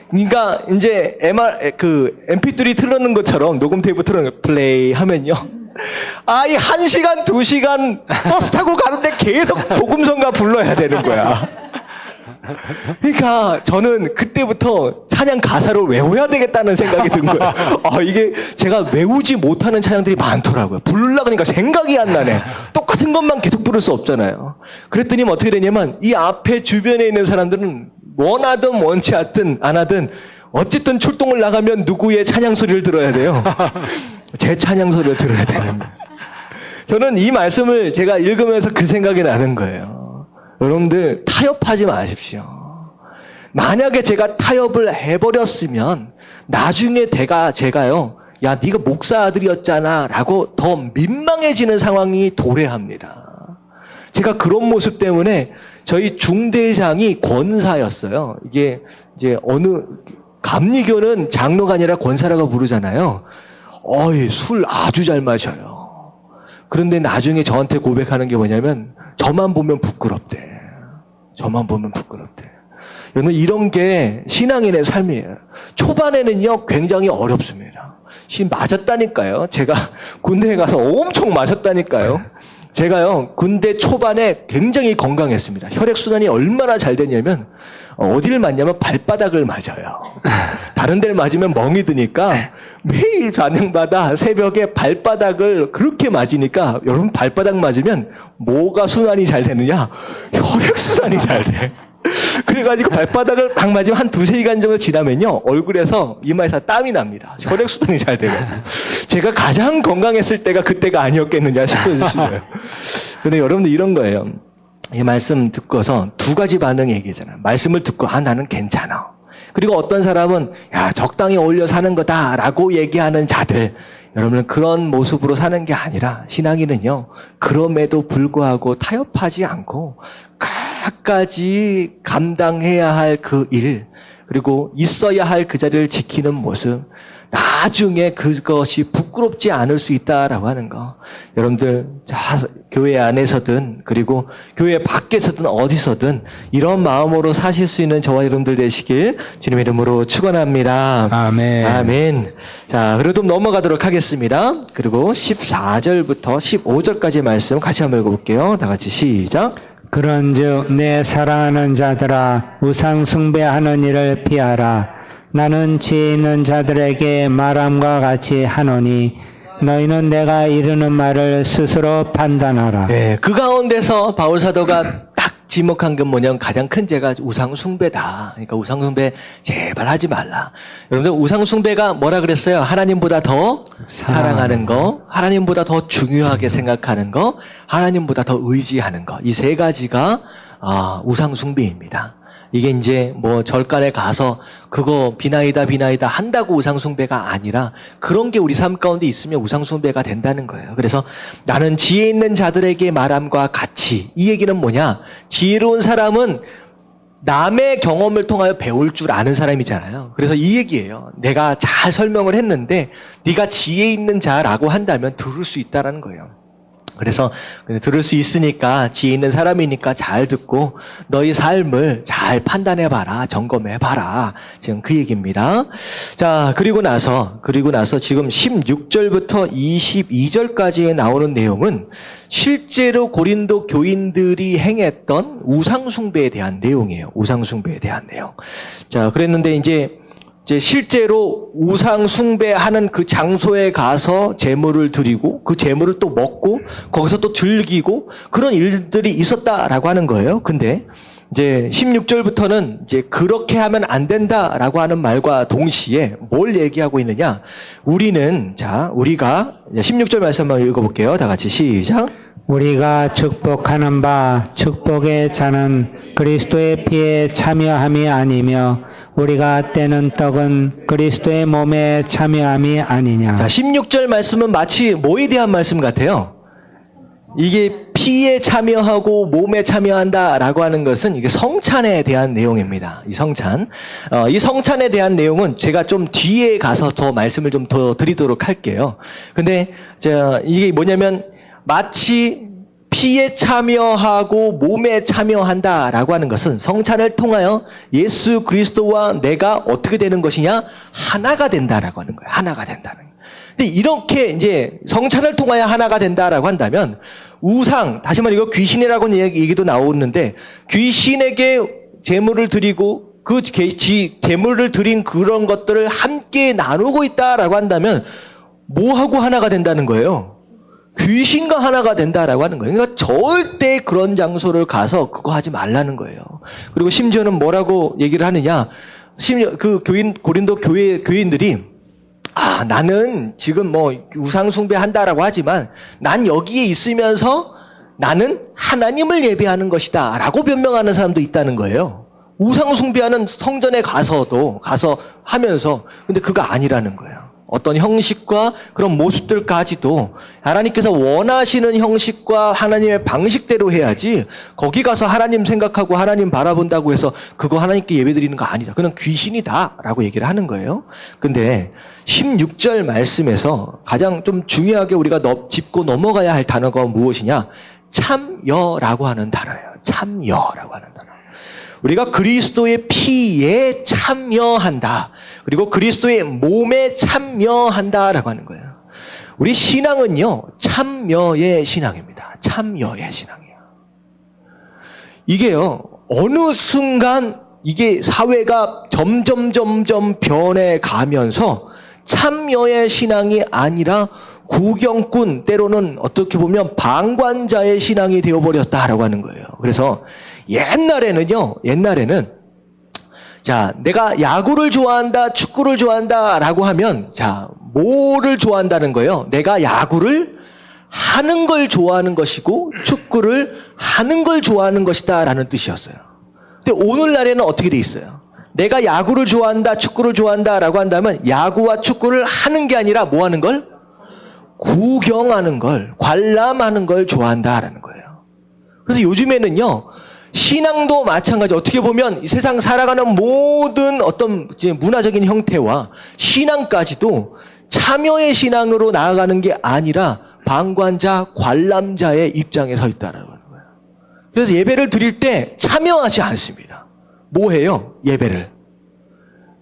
A: 그러니까 이제 MP3 틀어놓는 것처럼 녹음 테이프 틀어놓는 거 플레이 하면요. 이 1시간, 2시간 버스 타고 가는데 계속 복음성가 불러야 되는 거야. 그러니까 저는 그때부터 찬양 가사를 외워야 되겠다는 생각이 든 거예요. 이게 제가 외우지 못하는 찬양들이 많더라고요. 부르려고 하니까 생각이 안 나네. 똑같은 것만 계속 부를 수 없잖아요. 그랬더니 어떻게 되냐면 이 앞에 주변에 있는 사람들은 원하든 원치 안 하든 어쨌든 출동을 나가면 누구의 찬양 소리를 들어야 돼요. 제 찬양 소리를 들어야 되는 거예요. 저는 이 말씀을 제가 읽으면서 그 생각이 나는 거예요. 여러분들 타협하지 마십시오. 만약에 제가 타협을 해버렸으면 나중에 제가요 야 네가 목사 아들이었잖아 라고 더 민망해지는 상황이 도래합니다. 제가 그런 모습 때문에 저희 중대장이 권사였어요. 이게 이제 감리교는 장로가 아니라 권사라고 부르잖아요. 술 아주 잘 마셔요. 그런데 나중에 저한테 고백하는 게 뭐냐면 저만 보면 부끄럽대. 저만 보면 부끄럽대. 여러분 이런 게 신앙인의 삶이에요. 초반에는요 굉장히 어렵습니다. 맞았다니까요. 제가 군대에 가서 엄청 맞았다니까요. 제가요 군대 초반에 굉장히 건강했습니다. 혈액순환이 얼마나 잘 됐냐면 어디를 맞냐면 발바닥을 맞아요. 다른 데를 맞으면 멍이 드니까 매일 저녁마다 새벽에 발바닥을 그렇게 맞으니까 여러분 발바닥 맞으면 뭐가 순환이 잘 되느냐? 혈액순환이 잘 돼. 그래가지고 발바닥을 막 맞으면 한 2-3시간 정도 지나면요. 얼굴에서 이마에서 땀이 납니다. 혈액순환이 잘 돼가지고. 제가 가장 건강했을 때가 그때가 아니었겠느냐 싶어지시고요. 근데 여러분들 이런 거예요. 이 말씀 듣고서 2가지 반응 얘기잖아요. 말씀을 듣고 나는 괜찮아. 그리고 어떤 사람은 야 적당히 어울려 사는 거다라고 얘기하는 자들. 여러분은 그런 모습으로 사는 게 아니라 신앙인은요. 그럼에도 불구하고 타협하지 않고 끝까지 감당해야 할 그 일, 그리고 있어야 할 그 자리를 지키는 모습, 나중에 그것이 부끄럽지 않을 수 있다라고 하는 거. 여러분들 교회 안에서든 그리고 교회 밖에서든 어디서든 이런 마음으로 사실 수 있는 저와 여러분들 되시길 주님의 이름으로 축원합니다.
B: 아멘.
A: 아멘. 자, 그리고 좀 넘어가도록 하겠습니다. 그리고 14절부터 15절까지 말씀 같이 한번 읽어볼게요. 다 같이 시작.
B: 그런즉 내 사랑하는 자들아 우상 숭배하는 일을 피하라. 나는 지혜 있는 자들에게 말함과 같이 하노니 너희는 내가 이르는 말을 스스로 판단하라.
A: 네, 그 가운데서 바울 사도가 딱 지목한 게 뭐냐면 가장 큰 죄가 우상 숭배다. 그러니까 우상 숭배 제발 하지 말라. 여러분들 우상 숭배가 뭐라 그랬어요? 하나님보다 더 사랑하는 거, 하나님보다 더 중요하게 생각하는 거, 하나님보다 더 의지하는 거. 이 3가지가 우상 숭배입니다. 이게 이제 뭐 절간에 가서 그거 비나이다 한다고 우상숭배가 아니라 그런 게 우리 삶 가운데 있으면 우상숭배가 된다는 거예요. 그래서 나는 지혜 있는 자들에게 말함과 같이, 이 얘기는 뭐냐? 지혜로운 사람은 남의 경험을 통하여 배울 줄 아는 사람이잖아요. 그래서 이 얘기예요. 내가 잘 설명을 했는데 네가 지혜 있는 자라고 한다면 들을 수 있다라는 거예요. 그래서 들을 수 있으니까 지혜 있는 사람이니까 잘 듣고 너희 삶을 잘 판단해봐라, 점검해봐라. 지금 그 얘기입니다. 자, 그리고 나서 지금 16절부터 22절까지에 나오는 내용은 실제로 고린도 교인들이 행했던 우상숭배에 대한 내용이에요. 우상숭배에 대한 내용. 자, 그랬는데 이제 실제로 우상 숭배하는 그 장소에 가서 제물을 드리고 그 제물을 또 먹고 거기서 또 즐기고 그런 일들이 있었다라고 하는 거예요. 근데 이제 16절부터는 이제 그렇게 하면 안 된다라고 하는 말과 동시에 뭘 얘기하고 있느냐? 우리가 16절 말씀 한번 읽어볼게요. 다 같이 시작.
B: 우리가 축복하는 바 축복의 자는 그리스도의 피에 참여함이 아니며 우리가 떼는 떡은 그리스도의 몸에 참여함이 아니냐.
A: 자, 16절 말씀은 마치 뭐에 대한 말씀 같아요? 이게 피에 참여하고 몸에 참여한다라고 하는 것은 이게 성찬에 대한 내용입니다. 이 성찬. 이 성찬에 대한 내용은 제가 좀 뒤에 가서 더 말씀을 좀 더 드리도록 할게요. 근데 이게 뭐냐면 마치 피에 참여하고 몸에 참여한다라고 하는 것은 성찬을 통하여 예수 그리스도와 내가 어떻게 되는 것이냐? 하나가 된다라고 하는 거예요. 하나가 된다는 거예요. 근데 이렇게 이제 성찬을 통하여 하나가 된다라고 한다면 우상, 다시 말해 이거 귀신이라고 얘기도 나오는데 귀신에게 제물을 드리고 그 제물을 드린 그런 것들을 함께 나누고 있다라고 한다면 뭐하고 하나가 된다는 거예요? 귀신과 하나가 된다라고 하는 거예요. 그러니까 절대 그런 장소를 가서 그거 하지 말라는 거예요. 그리고 심지어는 뭐라고 얘기를 하느냐? 심지어 그 고린도 교인들이 나는 지금 뭐 우상숭배한다라고 하지만 난 여기에 있으면서 나는 하나님을 예배하는 것이다 라고 변명하는 사람도 있다는 거예요. 우상숭배하는 성전에 가서 하면서 근데 그거 아니라는 거예요. 어떤 형식과 그런 모습들까지도 하나님께서 원하시는 형식과 하나님의 방식대로 해야지 거기 가서 하나님 생각하고 하나님 바라본다고 해서 그거 하나님께 예배드리는 거 아니다. 그건 귀신이다 라고 얘기를 하는 거예요. 근데 16절 말씀에서 가장 좀 중요하게 우리가 짚고 넘어가야 할 단어가 무엇이냐? 참여라고 하는 단어예요. 참여라고 하는 단어. 우리가 그리스도의 피에 참여한다. 그리고 그리스도의 몸에 참여한다라고 하는 거예요. 우리 신앙은요, 참여의 신앙입니다. 참여의 신앙이에요. 이게요, 어느 순간 이게 사회가 점점 변해 가면서 참여의 신앙이 아니라 구경꾼, 때로는 어떻게 보면 방관자의 신앙이 되어버렸다라고 하는 거예요. 그래서 옛날에는 자, 내가 야구를 좋아한다, 축구를 좋아한다라고 하면 자, 뭐를 좋아한다는 거예요? 내가 야구를 하는 걸 좋아하는 것이고 축구를 하는 걸 좋아하는 것이다라는 뜻이었어요. 근데 오늘날에는 어떻게 돼 있어요? 내가 야구를 좋아한다, 축구를 좋아한다라고 한다면 야구와 축구를 하는 게 아니라 뭐 하는 걸? 구경하는 걸, 관람하는 걸 좋아한다라는 거예요. 그래서 요즘에는요, 신앙도 마찬가지. 어떻게 보면 이 세상 살아가는 모든 어떤 문화적인 형태와 신앙까지도 참여의 신앙으로 나아가는 게 아니라 방관자, 관람자의 입장에 서 있다라는 거예요. 그래서 예배를 드릴 때 참여하지 않습니다. 뭐 해요? 예배를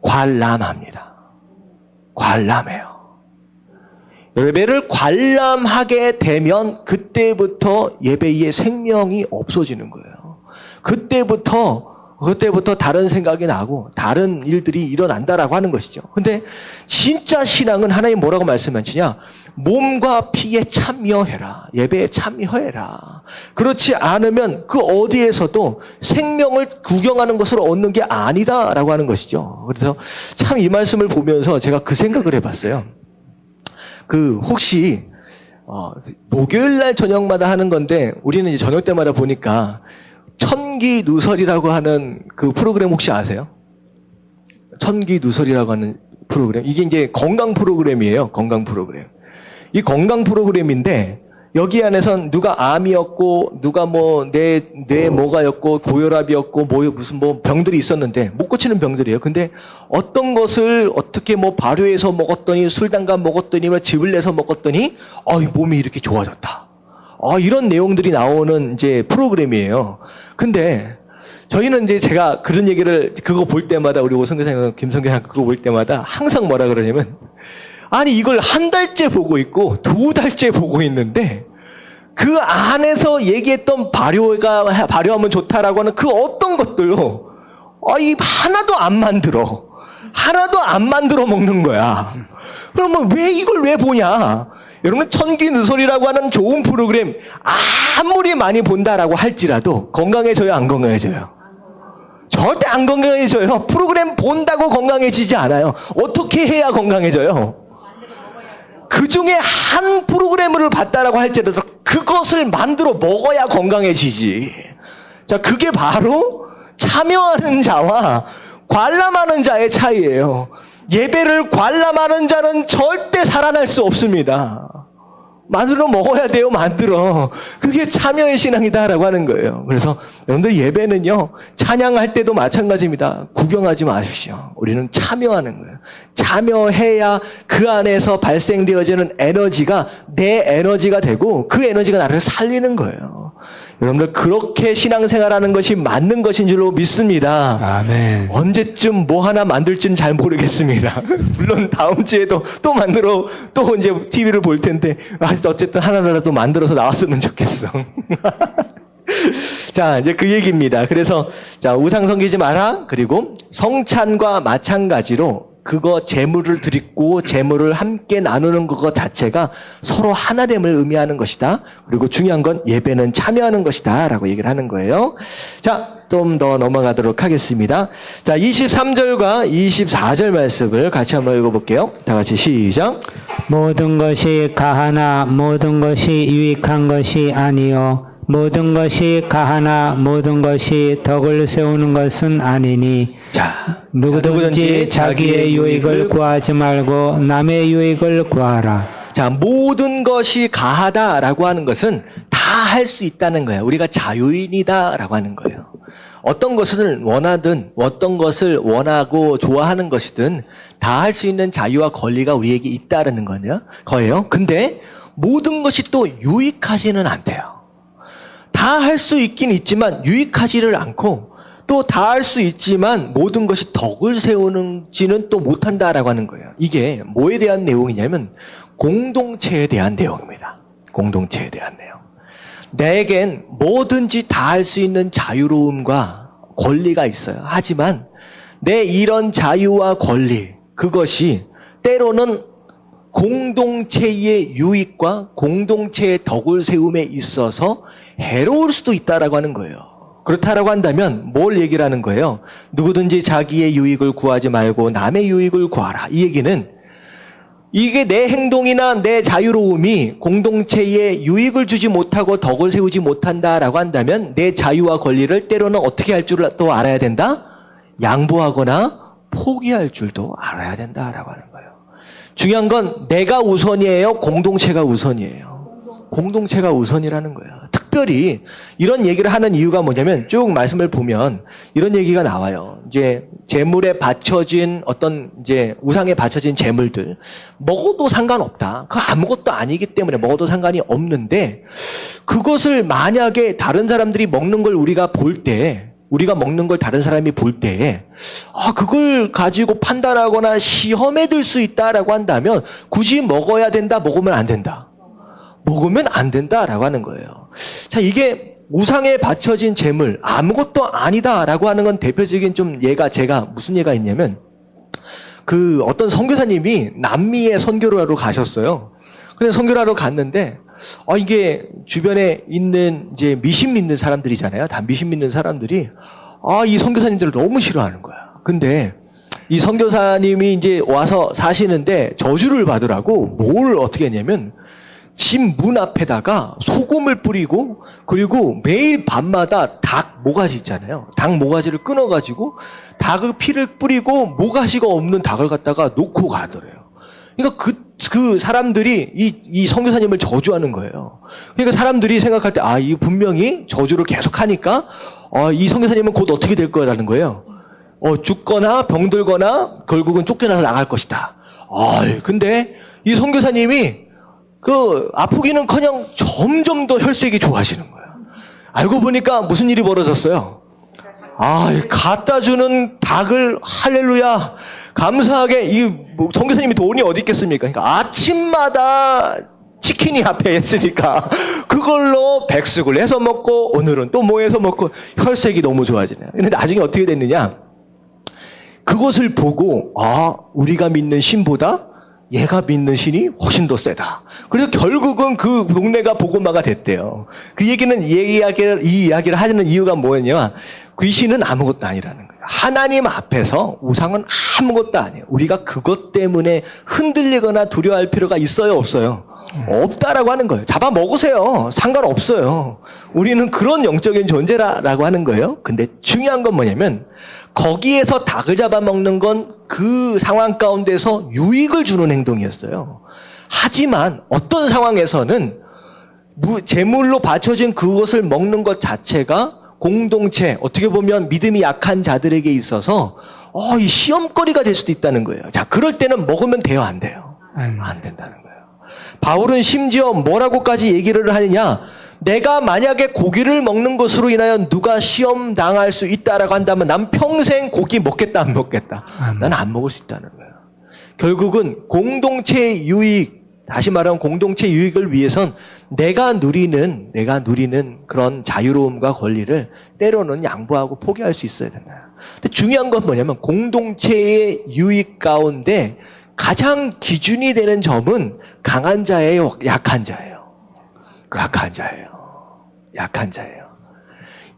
A: 관람합니다. 관람해요. 예배를 관람하게 되면 그때부터 예배의 생명이 없어지는 거예요. 그때부터 다른 생각이 나고 다른 일들이 일어난다라고 하는 것이죠. 근데 진짜 신앙은 하나님 뭐라고 말씀하시냐? 몸과 피에 참여해라. 예배에 참여해라. 그렇지 않으면 그 어디에서도 생명을 구경하는 것을 얻는 게 아니다라고 하는 것이죠. 그래서 참 이 말씀을 보면서 제가 그 생각을 해봤어요. 혹시 목요일 날 저녁마다 하는 건데 우리는 이제 저녁 때마다 보니까 천기누설이라고 하는 그 프로그램 혹시 아세요? 천기누설이라고 하는 프로그램. 이게 이제 건강 프로그램이에요. 건강 프로그램. 이 건강 프로그램인데 여기 안에선 누가 암이었고 누가 뭐 뇌 뭐가였고 고혈압이었고 무슨 병들이 있었는데 못 고치는 병들이에요. 근데 어떤 것을 어떻게 발효해서 먹었더니 술 담가 먹었더니 즙을 내서 먹었더니 몸이 이렇게 좋아졌다. 이런 내용들이 나오는 이제 프로그램이에요. 근데 저희는 이제 제가 그런 얘기를 그거 볼 때마다 우리 오성교사님, 김성교사님 그거 볼 때마다 항상 뭐라 그러냐면 아니 이걸 한 달째 보고 있고 두 달째 보고 있는데 그 안에서 얘기했던 발효하면 좋다라고 하는 그 어떤 것들로 하나도 안 만들어 먹는 거야. 그러면 이걸 왜 보냐? 여러분 천기누설이라고 하는 좋은 프로그램 아무리 많이 본다라고 할지라도 건강해져요, 안 건강해져요? 절대 안 건강해져요. 프로그램 본다고 건강해지지 않아요. 어떻게 해야 건강해져요? 그 중에 한 프로그램을 봤다라고 할지라도 그것을 만들어 먹어야 건강해지지. 자, 그게 바로 참여하는 자와 관람하는 자의 차이예요. 예배를 관람하는 자는 절대 살아날 수 없습니다. 만들어 먹어야 돼요, 만들어. 그게 참여의 신앙이다라고 하는 거예요. 그래서 여러분들 예배는요, 찬양할 때도 마찬가지입니다. 구경하지 마십시오. 우리는 참여하는 거예요. 참여해야 그 안에서 발생되어지는 에너지가 내 에너지가 되고 그 에너지가 나를 살리는 거예요. 여러분들 그렇게 신앙생활하는 것이 맞는 것인 줄로 믿습니다.
B: 아멘.
A: 언제쯤 뭐 하나 만들지는 잘 모르겠습니다. 물론 다음 주에도 또 만들어 또 이제 TV를 볼 텐데 어쨌든 하나라도 만들어서 나왔으면 좋겠어. 자, 이제 그 얘기입니다. 그래서 자, 우상 섬기지 마라. 그리고 성찬과 마찬가지로 그거 재물을 드리고 재물을 함께 나누는 그것 자체가 서로 하나됨을 의미하는 것이다. 그리고 중요한 건 예배는 참여하는 것이다 라고 얘기를 하는 거예요. 자, 좀 더 넘어가도록 하겠습니다. 자, 23절과 24절 말씀을 같이 한번 읽어볼게요. 다 같이 시작.
B: 모든 것이 가하나 모든 것이 유익한 것이 아니요 모든 것이 가하나 모든 것이 덕을 세우는 것은 아니니
A: 자,
B: 누구든지 자기의 유익을 구하지 말고 남의 유익을 구하라.
A: 자, 모든 것이 가하다라고 하는 것은 다 할 수 있다는 거예요. 우리가 자유인이다라고 하는 거예요. 어떤 것을 원하든 어떤 것을 원하고 좋아하는 것이든 다 할 수 있는 자유와 권리가 우리에게 있다라는 거예요. 근데 모든 것이 또 유익하지는 않대요. 다 할 수 있긴 있지만 유익하지를 않고 또 다 할 수 있지만 모든 것이 덕을 세우는지는 또 못한다라고 하는 거예요. 이게 뭐에 대한 내용이냐면 공동체에 대한 내용입니다. 공동체에 대한 내용. 내겐 뭐든지 다 할 수 있는 자유로움과 권리가 있어요. 하지만 내 이런 자유와 권리, 그것이 때로는 공동체의 유익과 공동체의 덕을 세움에 있어서 해로울 수도 있다라고 하는 거예요. 그렇다라고 한다면 뭘 얘기를 하는 거예요? 누구든지 자기의 유익을 구하지 말고 남의 유익을 구하라. 이 얘기는 이게 내 행동이나 내 자유로움이 공동체에 유익을 주지 못하고 덕을 세우지 못한다라고 한다면 내 자유와 권리를 때로는 어떻게 할 줄을 또 알아야 된다? 양보하거나 포기할 줄도 알아야 된다라고 하는 거예요. 중요한 건 내가 우선이에요? 공동체가 우선이에요? 공동체가 우선이라는 거예요. 특별히 이런 얘기를 하는 이유가 뭐냐면 쭉 말씀을 보면 이런 얘기가 나와요. 이제 재물에 바쳐진 어떤 이제 우상에 바쳐진 재물들 먹어도 상관없다. 그거 아무것도 아니기 때문에 먹어도 상관이 없는데 그것을 만약에 다른 사람들이 먹는 걸 우리가 볼 때 우리가 먹는 걸 다른 사람이 볼 때에 그걸 가지고 판단하거나 시험에 들 수 있다라고 한다면 굳이 먹어야 된다, 먹으면 안 된다. 먹으면 안 된다라고 하는 거예요. 자, 이게 우상에 바쳐진 재물 아무것도 아니다라고 하는 건 대표적인 좀 예가 제가 무슨 예가 있냐면 그 어떤 선교사님이 남미에 선교를 하러 가셨어요. 근데 선교를 하러 갔는데 이게 주변에 있는 이제 미신 믿는 사람들이잖아요. 다 미신 믿는 사람들이 이 선교사님들을 너무 싫어하는 거야. 근데 이 선교사님이 이제 와서 사시는데 저주를 받으라고 뭘 어떻게 했냐면 집 문 앞에다가 소금을 뿌리고 그리고 매일 밤마다 닭 모가지 있잖아요. 닭 모가지를 끊어가지고 닭의 피를 뿌리고 모가지가 없는 닭을 갖다가 놓고 가더래요. 그러니까 그 사람들이 이 선교사님을 저주하는 거예요. 그러니까 사람들이 생각할 때 이 분명히 저주를 계속하니까 이 선교사님은 곧 어떻게 될 거라는 거예요. 죽거나 병들거나 결국은 쫓겨나서 나갈 것이다. 근데 이 선교사님이 아프기는커녕 점점 더 혈색이 좋아지는 거예요. 알고 보니까 무슨 일이 벌어졌어요? 갖다 주는 닭을 할렐루야 감사하게 선교사님이 돈이 어디 있겠습니까? 그러니까 아침마다 치킨이 앞에 있으니까 그걸로 백숙을 해서 먹고 오늘은 또 뭐 해서 먹고 혈색이 너무 좋아지네요. 근데 나중에 어떻게 됐느냐? 그것을 보고 우리가 믿는 신보다 얘가 믿는 신이 훨씬 더 세다. 그래서 결국은 그 동네가 복음화가 됐대요. 그 얘기는 이 이야기를 하는 이유가 뭐였냐? 귀신은 아무것도 아니라는 거예요. 하나님 앞에서 우상은 아무것도 아니에요. 우리가 그것 때문에 흔들리거나 두려워할 필요가 있어요, 없어요? 없다라고 하는 거예요. 잡아 먹으세요. 상관없어요. 우리는 그런 영적인 존재라고 하는 거예요. 근데 중요한 건 뭐냐면 거기에서 닭을 잡아먹는 건 그 상황 가운데서 유익을 주는 행동이었어요. 하지만 어떤 상황에서는 제물로 바쳐진 그것을 먹는 것 자체가 공동체, 어떻게 보면 믿음이 약한 자들에게 있어서 이 시험거리가 될 수도 있다는 거예요. 자, 그럴 때는 먹으면 돼요, 안 돼요? 안 된다는 거예요. 바울은 심지어 뭐라고까지 얘기를 하느냐? 내가 만약에 고기를 먹는 것으로 인하여 누가 시험 당할 수 있다라고 한다면 난 평생 고기 먹겠다, 안 먹겠다? 난 안 먹을 수 있다는 거예요. 결국은 공동체의 유익, 다시 말하면 공동체 유익을 위해선 내가 누리는 그런 자유로움과 권리를 때로는 양보하고 포기할 수 있어야 된다. 근데 중요한 건 뭐냐면 공동체의 유익 가운데 가장 기준이 되는 점은 강한 자예요, 약한 자예요? 약한 자예요.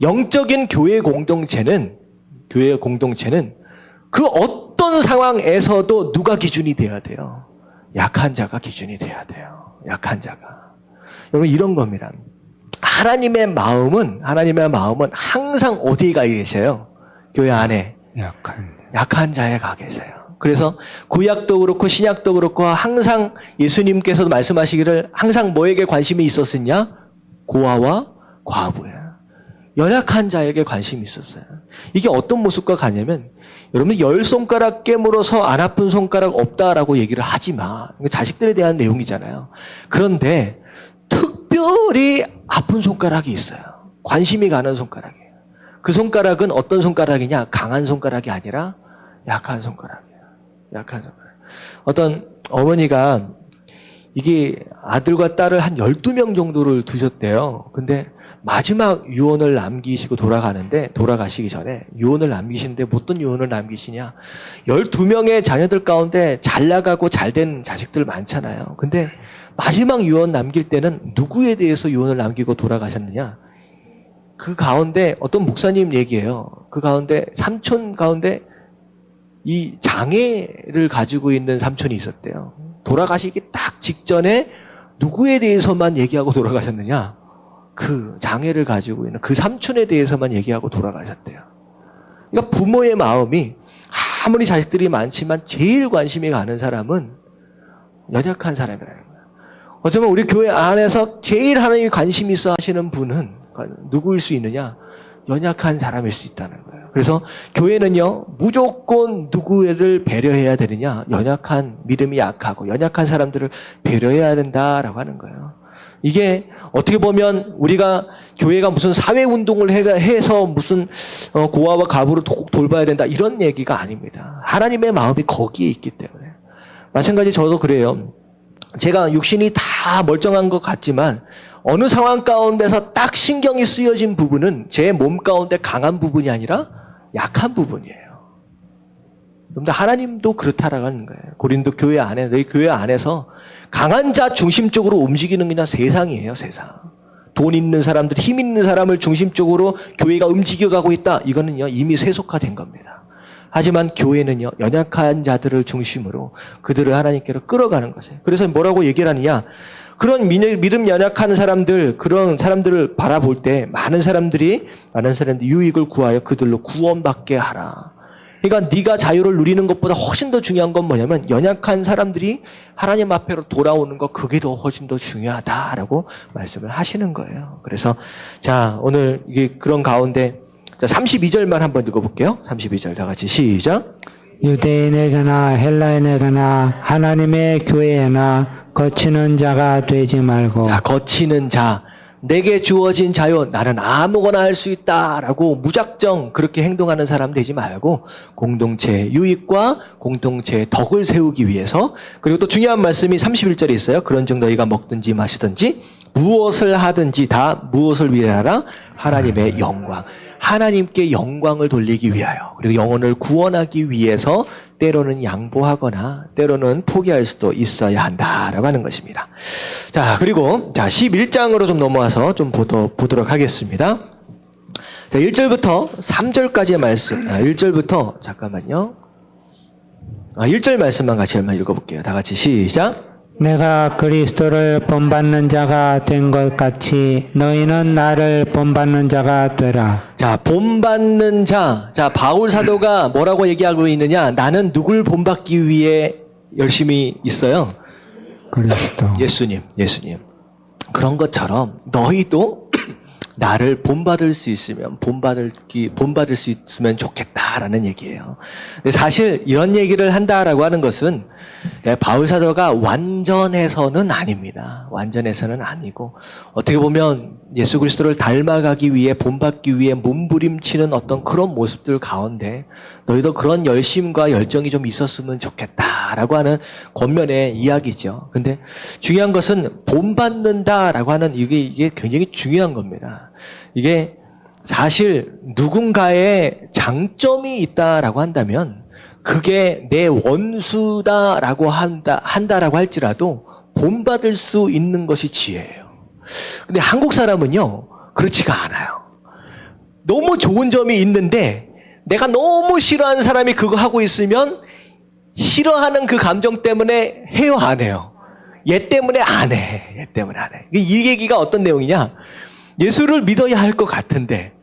A: 영적인 교회 공동체는 그 어떤 상황에서도 누가 기준이 돼야 돼요? 약한 자가 기준이 돼야 돼요. 약한 자가. 여러분 이런 겁니다. 하나님의 마음은 항상 어디에 가 계세요? 교회 안에. 약한 자에 가 계세요. 그래서 구약도 그렇고 신약도 그렇고 항상 예수님께서도 말씀하시기를 항상 뭐에게 관심이 있었느냐? 고아와 과부에. 연약한 자에게 관심이 있었어요. 이게 어떤 모습과 같냐면 여러분 10손가락 깨물어서 안 아픈 손가락 없다라고 얘기를 하지만 자식들에 대한 내용이잖아요. 그런데 특별히 아픈 손가락이 있어요. 관심이 가는 손가락이에요. 그 손가락은 어떤 손가락이냐? 강한 손가락이 아니라 약한 손가락이에요. 약한 손가락. 어떤 어머니가 이게 아들과 딸을 한 12명 정도를 두셨대요. 근데 마지막 유언을 남기시고 돌아가시기 전에 유언을 남기시는데 어떤 유언을 남기시냐. 12명의 자녀들 가운데 잘 나가고 잘된 자식들 많잖아요. 근데 마지막 유언 남길 때는 누구에 대해서 유언을 남기고 돌아가셨느냐. 그 가운데 어떤 목사님 얘기예요. 그 가운데 삼촌 가운데 이 장애를 가지고 있는 삼촌이 있었대요. 돌아가시기 딱 직전에 누구에 대해서만 얘기하고 돌아가셨느냐? 그 장애를 가지고 있는 그 삼촌에 대해서만 얘기하고 돌아가셨대요. 그러니까 부모의 마음이 아무리 자식들이 많지만 제일 관심이 가는 사람은 연약한 사람이라는 거예요. 어쩌면 우리 교회 안에서 제일 하나님이 관심 있어 하시는 분은 누구일 수 있느냐? 연약한 사람일 수 있다는 거예요. 그래서 교회는요, 무조건 누구를 배려해야 되느냐? 연약한, 믿음이 약하고 연약한 사람들을 배려해야 된다라고 하는 거예요. 이게 어떻게 보면 우리가 교회가 무슨 사회운동을 해서 무슨 고아와 가부를 꼭 돌봐야 된다 이런 얘기가 아닙니다. 하나님의 마음이 거기에 있기 때문에. 마찬가지 저도 그래요. 제가 육신이 다 멀쩡한 것 같지만 어느 상황 가운데서 딱 신경이 쓰여진 부분은 제 몸 가운데 강한 부분이 아니라 약한 부분이에요. 그런데 하나님도 그렇다라고 하는 거예요. 고린도 교회 안에, 너희 교회 안에서 강한 자 중심적으로 움직이는 그냥 세상이에요, 세상. 돈 있는 사람들, 힘 있는 사람을 중심적으로 교회가 움직여가고 있다. 이거는요, 이미 세속화된 겁니다. 하지만 교회는요, 연약한 자들을 중심으로 그들을 하나님께로 끌어가는 것이에요. 그래서 뭐라고 얘기를 하느냐. 그런 믿음 연약한 사람들, 그런 사람들을 바라볼 때 많은 사람들이 유익을 구하여 그들로 구원받게 하라. 그러니까 네가 자유를 누리는 것보다 훨씬 더 중요한 건 뭐냐면 연약한 사람들이 하나님 앞에로 돌아오는 것, 그게 더 훨씬 더 중요하다라고 말씀을 하시는 거예요. 그래서 자, 오늘 이게 그런 가운데 자, 32절만 한번 읽어볼게요. 32절 다 같이 시작.
B: 유대인에게나 헬라인에게나 하나님의 교회에나 거치는 자가 되지 말고.
A: 자, 거치는 자. 내게 주어진 자유, 나는 아무거나 할 수 있다라고 무작정 그렇게 행동하는 사람 되지 말고 공동체 유익과 공동체의 덕을 세우기 위해서, 그리고 또 중요한 말씀이 31절에 있어요. 그런즉 너희가 먹든지 마시든지 무엇을 하든지 다 무엇을 위하라? 하나님의 영광. 하나님께 영광을 돌리기 위하여, 그리고 영혼을 구원하기 위해서 때로는 양보하거나 때로는 포기할 수도 있어야 한다라고 하는 것입니다. 자, 그리고 자 11장으로 좀 넘어와서 좀 보도록 하겠습니다. 자, 1절부터 3절까지의 말씀. 1절부터 잠깐만요. 1절 말씀만 같이 한번 읽어볼게요. 다 같이 시작.
B: 내가 그리스도를 본받는 자가 된 것 같이 너희는 나를 본받는 자가 되라.
A: 자, 본받는 자. 자, 바울 사도가 뭐라고 얘기하고 있느냐? 나는 누굴 본받기 위해 열심히 있어요?
B: 그리스도.
A: 예수님. 그런 것처럼 너희도 나를 본받을 수 있으면 본받을 수 있으면 좋겠다라는 얘기예요. 근데 사실 이런 얘기를 한다라고 하는 것은 바울 사도가 완전해서는 아닙니다. 완전해서는 아니고 어떻게 보면 예수 그리스도를 닮아가기 위해 본받기 위해 몸부림치는 어떤 그런 모습들 가운데 너희도 그런 열심과 열정이 좀 있었으면 좋겠다라고 하는 권면의 이야기죠. 근데 중요한 것은 본받는다라고 하는 이게 굉장히 중요한 겁니다. 이게 사실 누군가의 장점이 있다라고 한다면 그게 내 원수다라고 한다라고 할지라도 본받을 수 있는 것이 지혜예요. 근데 한국 사람은요, 그렇지가 않아요. 너무 좋은 점이 있는데 내가 너무 싫어하는 사람이 그거 하고 있으면 싫어하는 그 감정 때문에 해요, 안 해요? 얘 때문에 안 해. 이 얘기가 어떤 내용이냐? 예수를 믿어야 할 것 같은데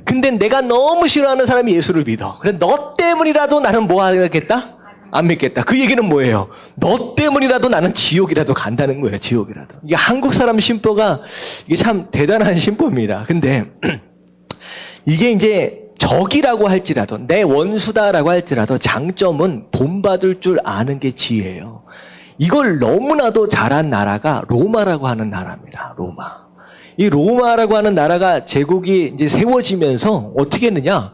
A: 근데 내가 너무 싫어하는 사람이 예수를 믿어. 그래, 너 때문이라도 나는 뭐 하겠다? 안 믿겠다. 그 얘기는 뭐예요? 너 때문이라도 나는 지옥이라도 간다는 거예요. 지옥이라도. 이게 한국 사람 심보가 이게 참 대단한 심보입니다. 근데 이게 이제 적이라고 할지라도 내 원수다라고 할지라도 장점은 본받을 줄 아는 게 지혜예요. 이걸 너무나도 잘한 나라가 로마라고 하는 나라입니다. 로마. 이 로마라고 하는 나라가 제국이 이제 세워지면서 어떻게 했느냐?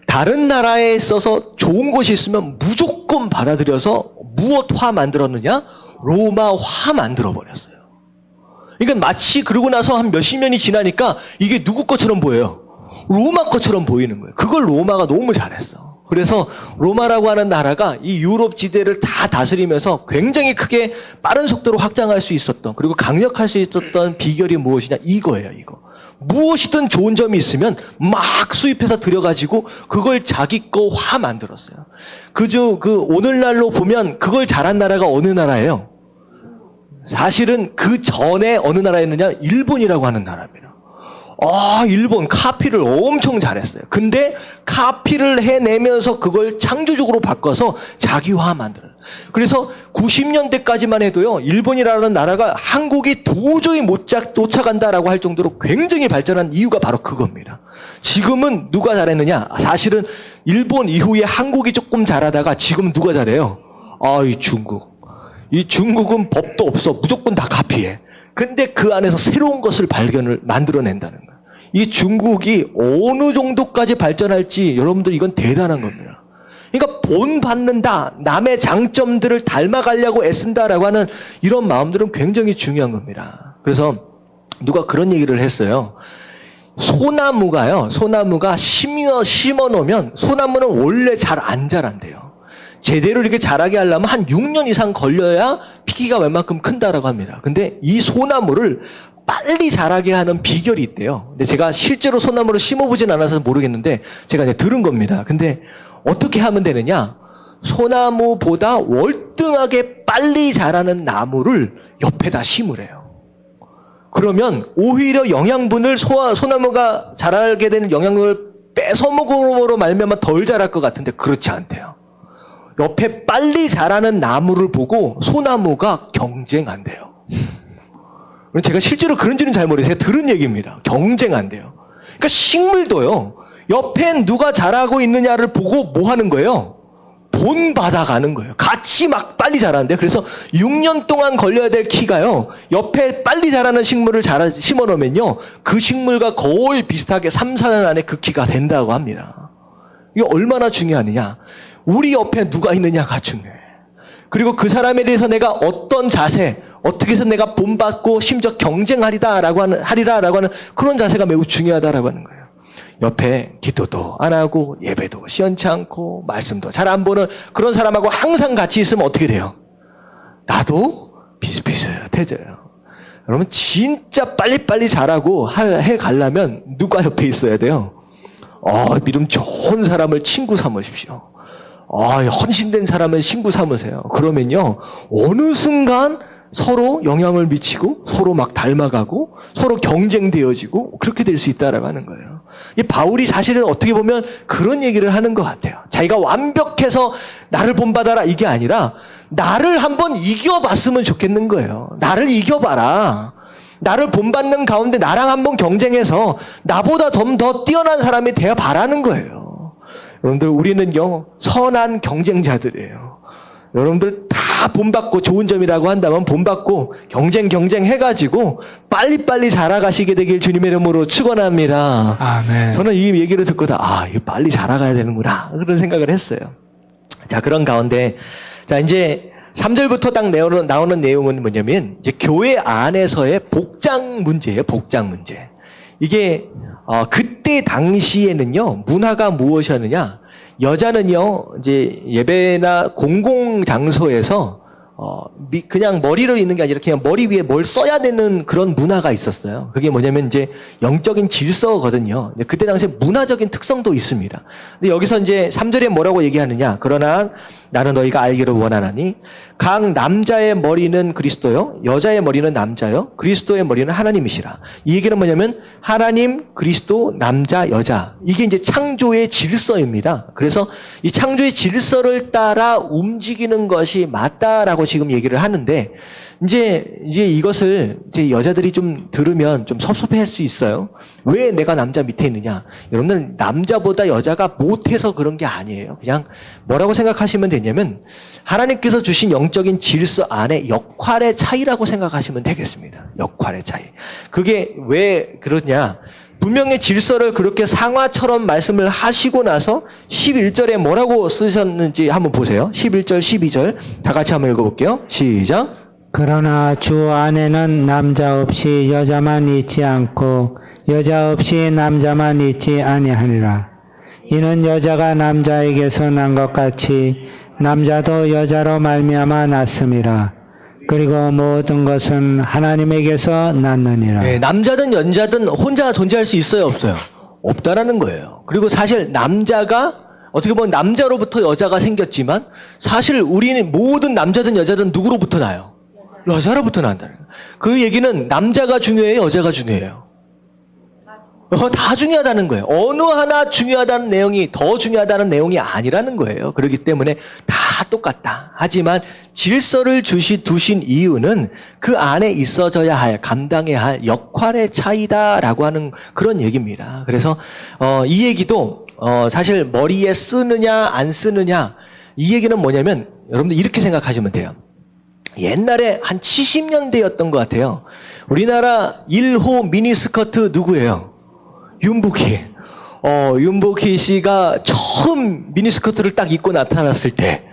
A: 다른 나라에 있어서 좋은 것이 있으면 무조건 받아들여서 무엇 화 만들었느냐? 로마화 만들어 버렸어요. 그러니까 마치 그러고 나서 한 몇십 년이 지나니까 이게 누구 것처럼 보여요. 로마 것처럼 보이는 거예요. 그걸 로마가 너무 잘했어. 그래서 로마라고 하는 나라가 이 유럽 지대를 다 다스리면서 굉장히 크게 빠른 속도로 확장할 수 있었던, 그리고 강력할 수 있었던 비결이 무엇이냐, 이거예요, 이거. 무엇이든 좋은 점이 있으면 막 수입해서 들여가지고 그걸 자기 거화 만들었어요. 오늘날로 보면 그걸 잘한 나라가 어느 나라예요? 사실은 그 전에 어느 나라였느냐? 일본이라고 하는 나라입니다. 일본 카피를 엄청 잘했어요. 근데 카피를 해내면서 그걸 창조적으로 바꿔서 자기화 만들어요. 그래서 90년대까지만 해도요, 일본이라는 나라가 한국이 도저히 못 쫓아간다라고 할 정도로 굉장히 발전한 이유가 바로 그겁니다. 지금은 누가 잘했느냐? 사실은 일본 이후에 한국이 조금 잘하다가 지금 누가 잘해요? 이 중국. 이 중국은 법도 없어. 무조건 다 카피해. 근데 그 안에서 새로운 것을 만들어낸다는 거예요. 이 중국이 어느 정도까지 발전할지 여러분들 이건 대단한 겁니다. 그러니까 본받는다, 남의 장점들을 닮아가려고 애쓴다라고 하는 이런 마음들은 굉장히 중요한 겁니다. 그래서 누가 그런 얘기를 했어요. 소나무가 심어 놓으면 소나무는 원래 잘 안 자란대요. 제대로 이렇게 자라게 하려면 한 6년 이상 걸려야 피기가 웬만큼 큰다라고 합니다. 근데 이 소나무를 빨리 자라게 하는 비결이 있대요. 근데 제가 실제로 소나무를 심어보진 않아서 모르겠는데 제가 이제 들은 겁니다. 근데 어떻게 하면 되느냐? 소나무보다 월등하게 빨리 자라는 나무를 옆에다 심으래요. 그러면 오히려 영양분을 소나무가 자라게 되는 영양분을 뺏어먹음으로 말미암아 덜 자랄 것 같은데 그렇지 않대요. 옆에 빨리 자라는 나무를 보고 소나무가 경쟁한대요. 제가 실제로 그런지는 잘 모르겠어요. 제가 들은 얘기입니다. 경쟁한대요. 그러니까 식물도요, 옆엔 누가 자라고 있느냐를 보고 뭐 하는 거예요? 본받아가는 거예요. 같이 막 빨리 자라는데, 그래서 6년 동안 걸려야 될 키가요, 옆에 빨리 자라는 식물을 심어 놓으면요, 그 식물과 거의 비슷하게 3, 4년 안에 그 키가 된다고 합니다. 이게 얼마나 중요하느냐? 우리 옆에 누가 있느냐가 중요해. 그리고 그 사람에 대해서 내가 어떤 자세, 어떻게 해서 내가 본받고 심지어 경쟁하리라라고 하는 그런 자세가 매우 중요하다라고 하는 거예요. 옆에 기도도 안 하고 예배도 시원치 않고 말씀도 잘 안 보는 그런 사람하고 항상 같이 있으면 어떻게 돼요? 나도 비슷비슷해져요. 여러분 진짜 빨리빨리 자라고 해 가려면 누가 옆에 있어야 돼요? 믿음 좋은 사람을 친구 삼으십시오. 헌신된 사람은 친구 삼으세요. 그러면요, 어느 순간 서로 영향을 미치고 서로 막 닮아가고 서로 경쟁되어지고 그렇게 될 수 있다라고 하는 거예요. 이 바울이 사실은 어떻게 보면 그런 얘기를 하는 것 같아요. 자기가 완벽해서 나를 본받아라 이게 아니라 나를 한번 이겨봤으면 좋겠는 거예요. 나를 이겨봐라. 나를 본받는 가운데 나랑 한번 경쟁해서 나보다 좀 더 뛰어난 사람이 되어 바라는 거예요. 여러분들 우리는요 선한 경쟁자들이에요. 여러분들 다 본받고 좋은 점이라고 한다면 본받고 경쟁해가지고 빨리빨리 자라가시게 되길 주님의 이름으로 축원합니다.
B: 아멘.
A: 저는 이 얘기를 듣고 이거 빨리 자라가야 되는구나 그런 생각을 했어요. 자, 그런 가운데 자 이제 3절부터 딱 나오는 내용은 뭐냐면 이제 교회 안에서의 복장 문제예요. 복장 문제. 이게 그때 당시에는요 문화가 무엇이었느냐? 여자는요 이제 예배나 공공 장소에서 그냥 머리를 있는 게 아니라 그냥 머리 위에 뭘 써야 되는 그런 문화가 있었어요. 그게 뭐냐면 이제 영적인 질서거든요. 근데 그때 당시에 문화적인 특성도 있습니다. 근데 여기서 이제 3절에 뭐라고 얘기하느냐? 그러나 나는 너희가 알기를 원하나니 각 남자의 머리는 그리스도요, 여자의 머리는 남자요, 그리스도의 머리는 하나님이시라. 이 얘기는 뭐냐면 하나님, 그리스도, 남자, 여자. 이게 이제 창조의 질서입니다. 그래서 이 창조의 질서를 따라 움직이는 것이 맞다라고 지금 얘기를 하는데 이제 이것을 이제 여자들이 좀 들으면 좀 섭섭해할 수 있어요. 왜 내가 남자 밑에 있느냐? 여러분들 남자보다 여자가 못해서 그런 게 아니에요. 그냥 뭐라고 생각하시면 되냐면 하나님께서 주신 영적인 질서 안에 역할의 차이라고 생각하시면 되겠습니다. 역할의 차이. 그게 왜 그러냐? 분명히 질서를 그렇게 상화처럼 말씀을 하시고 나서 11절에 뭐라고 쓰셨는지 한번 보세요. 11절, 12절 다 같이 한번 읽어볼게요. 시작.
B: 그러나 주 안에는 남자 없이 여자만 있지 않고 여자 없이 남자만 있지 아니하니라. 이는 여자가 남자에게서 난 것 같이 남자도 여자로 말미암아 났음이라. 그리고 모든 것은 하나님에게서 났느니라.
A: 네, 남자든 여자든 혼자 존재할 수 있어요, 없어요? 없다라는 거예요. 그리고 사실 남자가 어떻게 보면 남자로부터 여자가 생겼지만 사실 우리는 모든 남자든 여자든 누구로부터 나요? 여자로부터 난다는 거예요. 그 얘기는 남자가 중요해요, 여자가 중요해요? 다 중요하다는 거예요. 어느 하나 중요하다는 내용이 더 중요하다는 내용이 아니라는 거예요. 그렇기 때문에 다 똑같다. 하지만 질서를 두신 이유는 그 안에 있어져야 할, 감당해야 할 역할의 차이다라고 하는 그런 얘기입니다. 그래서 이 얘기도 사실 머리에 쓰느냐 안 쓰느냐, 이 얘기는 뭐냐면 여러분들 이렇게 생각하시면 돼요. 옛날에 한 70년대였던 것 같아요. 우리나라 1호 미니스커트 누구예요? 윤복희. 윤복희 씨가 처음 미니스커트를 딱 입고 나타났을 때,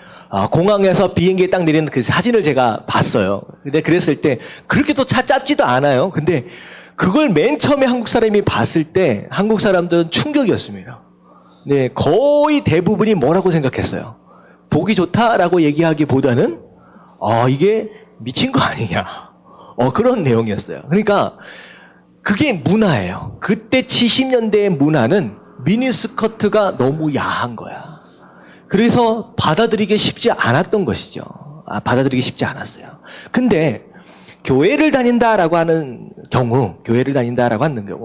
A: 공항에서 비행기에 딱 내리는 그 사진을 제가 봤어요. 근데 그랬을 때, 그렇게 또 짧지도 않아요. 근데 그걸 맨 처음에 한국 사람이 봤을 때, 한국 사람들은 충격이었습니다. 네, 거의 대부분이 뭐라고 생각했어요? 보기 좋다라고 얘기하기보다는, 이게 미친 거 아니냐. 그런 내용이었어요. 그러니까, 그게 문화예요. 그때 70년대의 문화는 미니스커트가 너무 야한 거야. 그래서 받아들이기 쉽지 않았던 것이죠. 받아들이기 쉽지 않았어요. 근데 교회를 다닌다라고 하는 경우,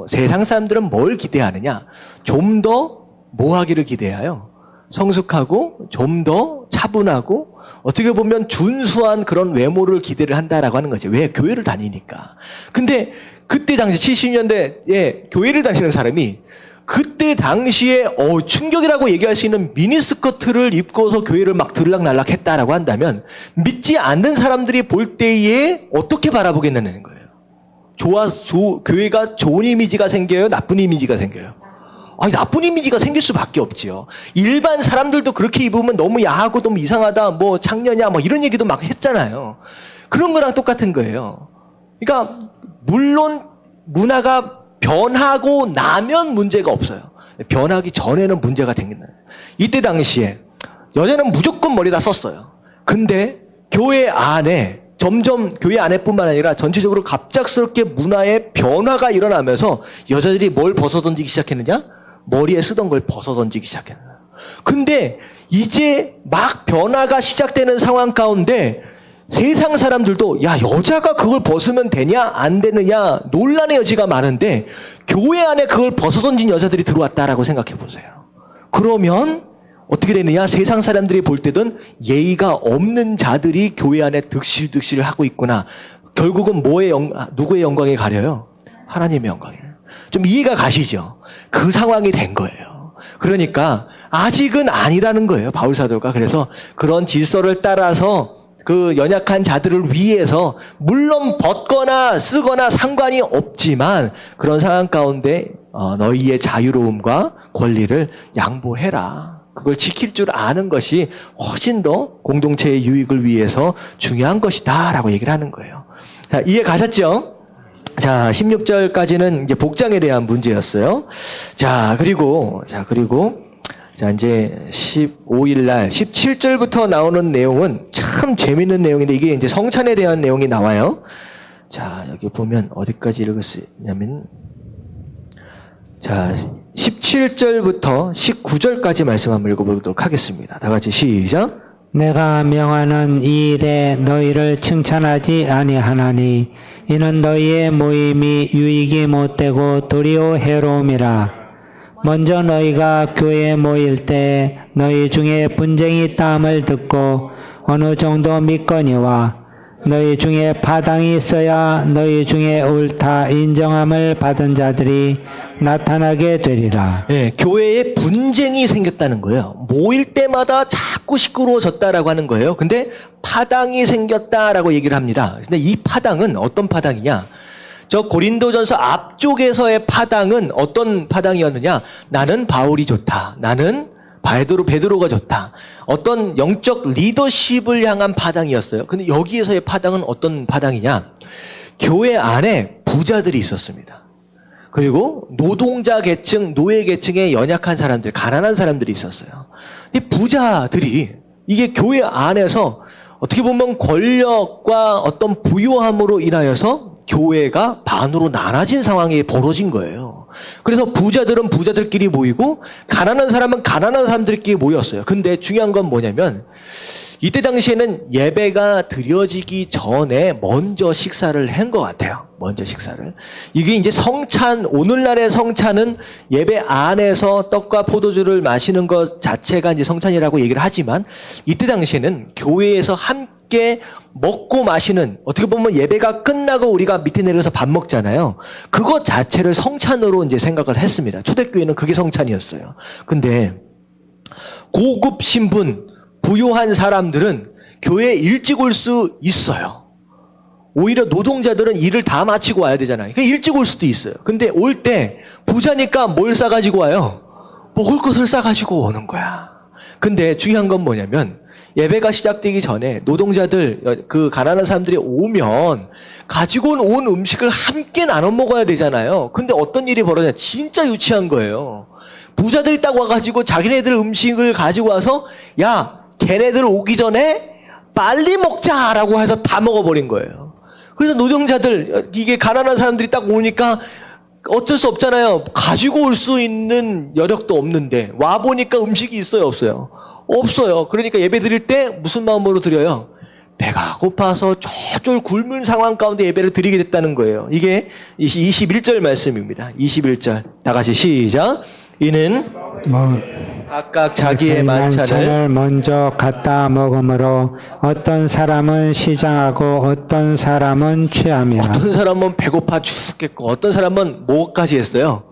A: 세상 사람들은 뭘 기대하느냐? 좀 더 뭐 하기를 기대해요? 성숙하고 좀 더 차분하고 어떻게 보면 준수한 그런 외모를 기대를 한다라고 하는 거죠. 왜? 교회를 다니니까. 근데 그때 당시 70년대에 교회를 다니는 사람이 그때 당시에 충격이라고 얘기할 수 있는 미니스커트를 입고서 교회를 막 들락날락 했다라고 한다면 믿지 않는 사람들이 볼 때에 어떻게 바라보겠느냐는 거예요. 교회가 좋은 이미지가 생겨요? 나쁜 이미지가 생겨요? 나쁜 이미지가 생길 수밖에 없지요. 일반 사람들도 그렇게 입으면 너무 야하고 너무 이상하다, 뭐 창녀냐, 뭐 이런 얘기도 막 했잖아요. 그런 거랑 똑같은 거예요. 그러니까 물론 문화가 변하고 나면 문제가 없어요. 변하기 전에는 문제가 생긴다. 이때 당시에 여자는 무조건 머리다 썼어요. 근데 교회 안에 점점 교회 안에뿐만 아니라 전체적으로 갑작스럽게 문화의 변화가 일어나면서 여자들이 뭘 벗어던지기 시작했느냐? 머리에 쓰던 걸 벗어던지기 시작했느냐. 근데 이제 막 변화가 시작되는 상황 가운데 세상 사람들도 여자가 그걸 벗으면 되냐 안 되느냐 논란의 여지가 많은데 교회 안에 그걸 벗어던진 여자들이 들어왔다라고 생각해 보세요. 그러면 어떻게 되느냐? 세상 사람들이 볼 때는 예의가 없는 자들이 교회 안에 득실득실 하고 있구나. 결국은 누구의 영광에 가려요? 하나님의 영광에. 좀 이해가 가시죠? 그 상황이 된 거예요. 그러니까 아직은 아니라는 거예요, 바울 사도가. 그래서 그런 질서를 따라서 그 연약한 자들을 위해서 물론 벗거나 쓰거나 상관이 없지만 그런 상황 가운데 너희의 자유로움과 권리를 양보해라. 그걸 지킬 줄 아는 것이 훨씬 더 공동체의 유익을 위해서 중요한 것이다 라고 얘기를 하는 거예요. 자, 이해 가셨죠? 자, 16절까지는 이제 복장에 대한 문제였어요. 그리고 이제 15일 날 17절부터 나오는 내용은 참 재밌는 내용인데 이게 이제 성찬에 대한 내용이 나와요. 자, 여기 보면 어디까지 읽었냐면 17절부터 19절까지 말씀 한번 읽어보도록 하겠습니다. 다 같이 시작.
B: 내가 명하는 이 일에 너희를 칭찬하지 아니하나니 이는 너희의 모임이 유익이 못되고 도리어 해로움이라. 먼저 너희가 교회에 모일 때 너희 중에 분쟁이 있다함을 듣고 어느 정도 믿거니와 너희 중에 파당이 있어야 너희 중에 옳다 인정함을 받은 자들이 나타나게 되리라.
A: 네, 교회에 분쟁이 생겼다는 거예요. 모일 때마다 자꾸 시끄러워졌다라고 하는 거예요. 근데 파당이 생겼다라고 얘기를 합니다. 근데 이 파당은 어떤 파당이냐? 저 고린도전서 앞쪽에서의 파당은 어떤 파당이었느냐? 나는 바울이 좋다. 나는 베드로가 좋다. 어떤 영적 리더십을 향한 파당이었어요. 근데 여기에서의 파당은 어떤 파당이냐? 교회 안에 부자들이 있었습니다. 그리고 노동자 계층, 노예 계층의 연약한 사람들, 가난한 사람들이 있었어요. 이 부자들이 이게 교회 안에서 어떻게 보면 권력과 어떤 부유함으로 인하여서 교회가 반으로 나눠진 상황이 벌어진 거예요. 그래서 부자들은 부자들끼리 모이고 가난한 사람은 가난한 사람들끼리 모였어요. 근데 중요한 건 뭐냐면 이때 당시에는 예배가 드려지기 전에 먼저 식사를 한 것 같아요. 먼저 식사를. 이게 이제 성찬, 오늘날의 성찬은 예배 안에서 떡과 포도주를 마시는 것 자체가 이제 성찬이라고 얘기를 하지만 이때 당시에는 교회에서 함께 먹고 마시는, 어떻게 보면 예배가 끝나고 우리가 밑에 내려서 밥 먹잖아요. 그것 자체를 성찬으로 이제 생각을 했습니다. 초대교회는 그게 성찬이었어요. 근데 고급 신분, 부유한 사람들은 교회에 일찍 올 수 있어요. 오히려 노동자들은 일을 다 마치고 와야 되잖아요. 그러니까 일찍 올 수도 있어요. 근데 올 때 부자니까 뭘 싸가지고 와요? 먹을 것을 싸가지고 오는 거야. 근데 중요한 건 뭐냐면 예배가 시작되기 전에 노동자들, 그 가난한 사람들이 오면 가지고 온 음식을 함께 나눠 먹어야 되잖아요. 근데 어떤 일이 벌어지냐? 진짜 유치한 거예요. 부자들이 딱 와가지고 자기네들 음식을 가지고 와서 야, 걔네들 오기 전에 빨리 먹자라고 해서 다 먹어버린 거예요. 그래서 노동자들, 이게 가난한 사람들이 딱 오니까 어쩔 수 없잖아요. 가지고 올 수 있는 여력도 없는데 와보니까 음식이 있어요, 없어요? 없어요. 그러니까 예배 드릴 때 무슨 마음으로 드려요? 배가 고파서 쫄쫄 굶은 상황 가운데 예배를 드리게 됐다는 거예요. 이게 21절 말씀입니다. 21절 다 같이 시작. 이는 각각 자기의 만찬을
B: 먼저 갖다 먹으므로 어떤 사람은 시장하고 어떤 사람은 취하며
A: 어떤 사람은 배고파 죽겠고 어떤 사람은 뭐까지 했어요?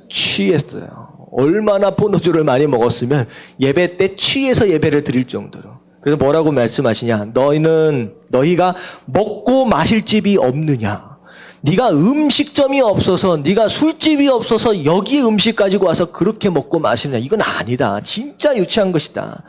A: 취했어요. 얼마나 포도주를 많이 먹었으면 예배 때 취해서 예배를 드릴 정도로. 그래서 뭐라고 말씀하시냐? 너희가 먹고 마실 집이 없느냐? 네가 음식점이 없어서, 네가 술집이 없어서 여기 음식 가지고 와서 그렇게 먹고 마시느냐? 이건 아니다. 진짜 유치한 것이다.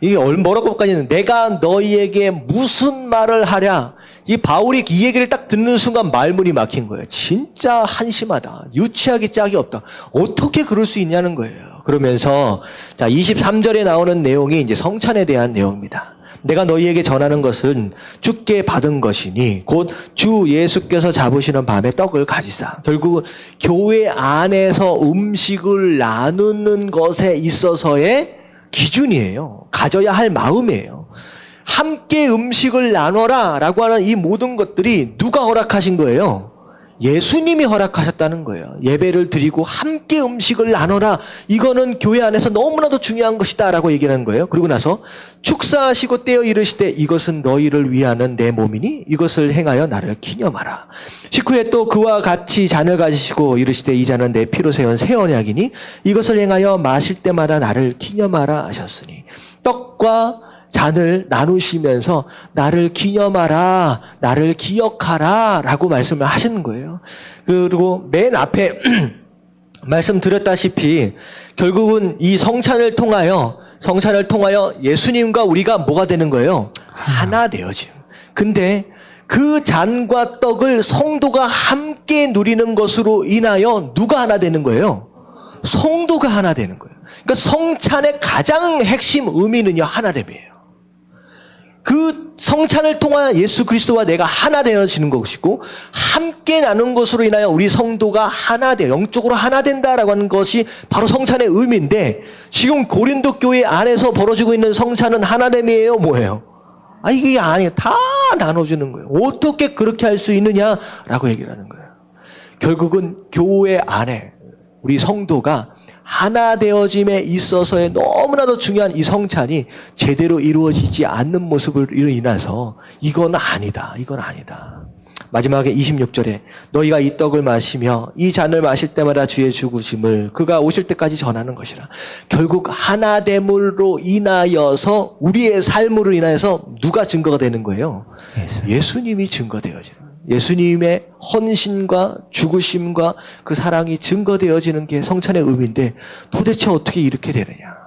A: 이게 뭐라고까지는 내가 너희에게 무슨 말을 하랴? 이 바울이 이 얘기를 딱 듣는 순간 말문이 막힌 거예요. 진짜 한심하다. 유치하기 짝이 없다. 어떻게 그럴 수 있냐는 거예요. 그러면서 자 23절에 나오는 내용이 이제 성찬에 대한 내용입니다. 내가 너희에게 전하는 것은 주께 받은 것이니 곧 주 예수께서 잡으시는 밤에 떡을 가지사. 결국은 교회 안에서 음식을 나누는 것에 있어서의 기준이에요. 가져야 할 마음이에요. 함께 음식을 나눠라 라고 하는 이 모든 것들이 누가 허락하신 거예요? 예수님이 허락하셨다는 거예요. 예배를 드리고 함께 음식을 나눠라. 이거는 교회 안에서 너무나도 중요한 것이다 라고 얘기하는 거예요. 그리고 나서 축사하시고 떼어 이르시되 이것은 너희를 위하는 내 몸이니 이것을 행하여 나를 기념하라. 식후에 또 그와 같이 잔을 가지시고 이르시되 이 잔은 내 피로 세운 새 언약이니 이것을 행하여 마실 때마다 나를 기념하라 하셨으니 떡과 잔을 나누시면서 나를 기념하라, 나를 기억하라 라고 말씀을 하시는 거예요. 그리고 맨 앞에 말씀드렸다시피 결국은 이 성찬을 통하여 예수님과 우리가 뭐가 되는 거예요? 하나 되어짐. 근데 그 잔과 떡을 성도가 함께 누리는 것으로 인하여 누가 하나 되는 거예요? 성도가 하나 되는 거예요. 그러니까 성찬의 가장 핵심 의미는요, 하나됨이에요. 그 성찬을 통하여 예수 그리스도와 내가 하나 되어지는 것이고 함께 나눈 것으로 인하여 우리 성도가 하나 돼 영적으로 하나 된다라고 하는 것이 바로 성찬의 의미인데 지금 고린도 교회 안에서 벌어지고 있는 성찬은 하나됨이에요, 뭐예요? 이게 아니에요. 다 나눠주는 거예요. 어떻게 그렇게 할 수 있느냐라고 얘기를 하는 거예요. 결국은 교회 안에 우리 성도가 하나 되어짐에 있어서의 너무나도 중요한 이 성찬이 제대로 이루어지지 않는 모습으로 인해서 이건 아니다. 마지막에 26절에 너희가 이 떡을 마시며 이 잔을 마실 때마다 주의 죽으심을 그가 오실 때까지 전하는 것이라. 결국 하나됨으로 인하여서 우리의 삶으로 인하여서 누가 증거가 되는 거예요? 예수님이 증거되어지는 거예요. 예수님의 헌신과 죽으심과 그 사랑이 증거되어지는 게 성찬의 의미인데 도대체 어떻게 이렇게 되느냐.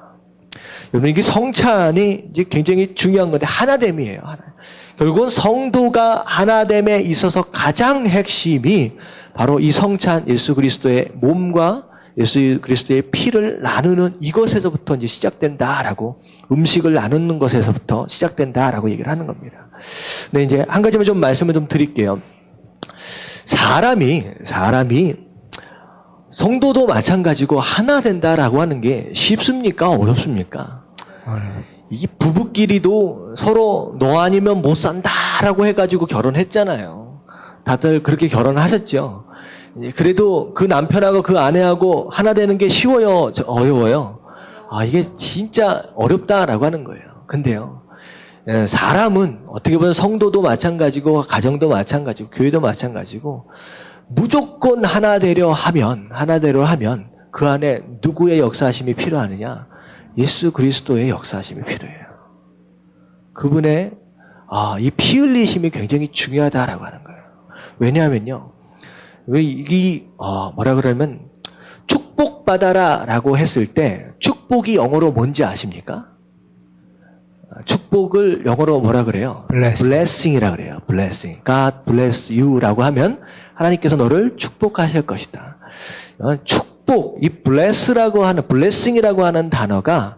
A: 여러분, 이게 성찬이 이제 굉장히 중요한 건데, 하나됨이에요. 결국은 성도가 하나됨에 있어서 가장 핵심이 바로 이 성찬, 예수 그리스도의 몸과 예수 그리스도의 피를 나누는 이것에서부터 이제 시작된다라고, 음식을 나누는 것에서부터 시작된다라고 얘기를 하는 겁니다. 근데 이제 한 가지만 좀 말씀을 좀 드릴게요. 사람이 성도도 마찬가지고 하나 된다라고 하는 게 쉽습니까? 어렵습니까? 이게 부부끼리도 서로 너 아니면 못 산다라고 해가지고 결혼했잖아요. 다들 그렇게 결혼하셨죠. 그래도 그 남편하고 그 아내하고 하나 되는 게 쉬워요? 어려워요? 이게 진짜 어렵다라고 하는 거예요. 근데요, 사람은 어떻게 보면 성도도 마찬가지고 가정도 마찬가지고 교회도 마찬가지고 무조건 하나 되려 하면 그 안에 누구의 역사하심이 필요하느냐? 예수 그리스도의 역사하심이 필요해요. 그분의 이 피 흘리심이 굉장히 중요하다라고 하는 거예요. 왜냐하면요, 뭐라 그러면 축복받아라라고 했을 때 축복이 영어로 뭔지 아십니까? 축복을 영어로 뭐라 그래요? blessing이라 그래요. blessing. God bless you라고 하면 하나님께서 너를 축복하실 것이다. 축복, 이 blessing이라고 하는 단어가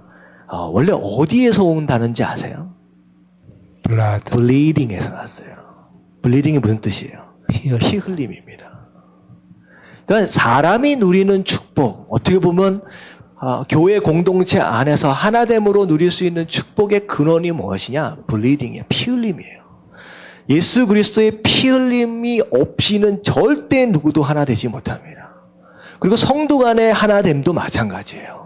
A: 원래 어디에서 온 단어인지 아세요? bleeding에서 났어요. bleeding이 무슨 뜻이에요? 피 흘림입니다. 그러니까 사람이 누리는 축복, 어떻게 보면 교회 공동체 안에서 하나됨으로 누릴 수 있는 축복의 근원이 무엇이냐? bleeding이에요. 피 흘림이에요. 예수 그리스도의 피 흘림이 없이는 절대 누구도 하나 되지 못합니다. 그리고 성도 간의 하나됨도 마찬가지예요.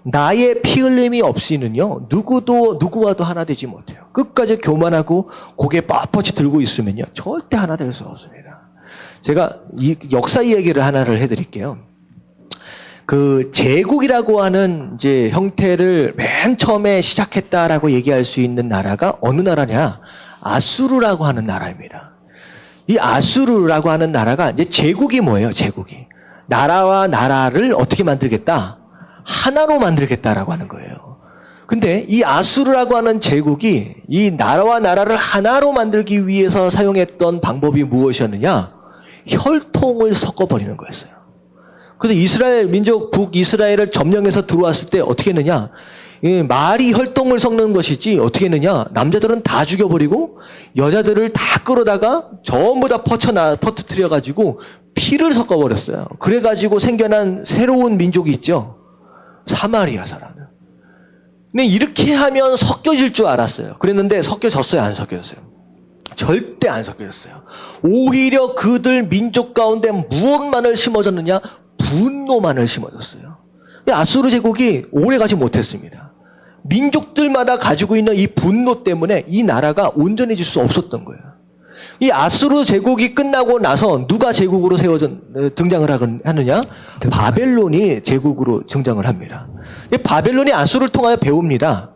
A: 나의 피 흘림이 없이는요, 누구와도 하나 되지 못해요. 끝까지 교만하고 고개 뻣뻣이 들고 있으면요, 절대 하나 될 수 없습니다. 제가 이 역사 이야기를 하나를 해드릴게요. 그 제국이라고 하는 이제 형태를 맨 처음에 시작했다라고 얘기할 수 있는 나라가 어느 나라냐? 아수르라고 하는 나라입니다. 이 아수르라고 하는 나라가 이제 제국이 뭐예요? 제국이 나라와 나라를 어떻게 만들겠다? 하나로 만들겠다라고 하는 거예요. 근데 이 아수르라고 하는 제국이 이 나라와 나라를 하나로 만들기 위해서 사용했던 방법이 무엇이었느냐? 혈통을 섞어버리는 거였어요. 그래서 이스라엘 민족 북이스라엘을 점령해서 들어왔을 때 어떻게 했느냐? 말이 혈통을 섞는 것이지 어떻게 했느냐? 남자들은 다 죽여버리고 여자들을 다 끌어다가 전부 다 퍼뜨려가지고 피를 섞어버렸어요. 그래가지고 생겨난 새로운 민족이 있죠. 사마리아 사람. 근데 이렇게 하면 섞여질 줄 알았어요. 그랬는데 섞여졌어요? 안 섞여졌어요? 절대 안 섞여졌어요. 오히려 그들 민족 가운데 무엇만을 심어졌느냐? 분노만을 심어졌어요. 아수르 제국이 오래 가지 못했습니다. 민족들마다 가지고 있는 이 분노 때문에 이 나라가 온전해질 수 없었던 거예요. 이 아수르 제국이 끝나고 나서 누가 제국으로 등장을 하느냐? 바벨론이 제국으로 등장을 합니다. 바벨론이 아수르를 통하여 배웁니다.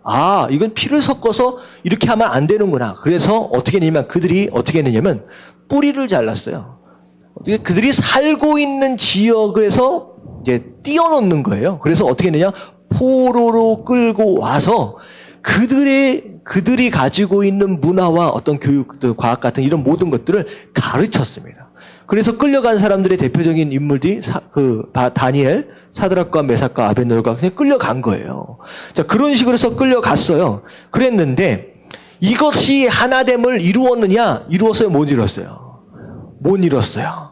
A: 이건 피를 섞어서 이렇게 하면 안 되는구나. 그래서 어떻게 했냐면 그들이 어떻게 했느냐면 뿌리를 잘랐어요. 그들이 살고 있는 지역에서 이제 띄워놓는 거예요. 그래서 어떻게 했느냐? 포로로 끌고 와서 그들이 가지고 있는 문화와 어떤 교육, 과학 같은 이런 모든 것들을 가르쳤습니다. 그래서 끌려간 사람들의 대표적인 인물들이 다니엘, 사드락과 메삭과 아벳네고가 그냥 끌려간 거예요. 자, 그런 식으로 해서 끌려갔어요. 그랬는데 이것이 하나됨을 이루었느냐? 이루었어요? 못 이뤘어요? 못 이뤘어요.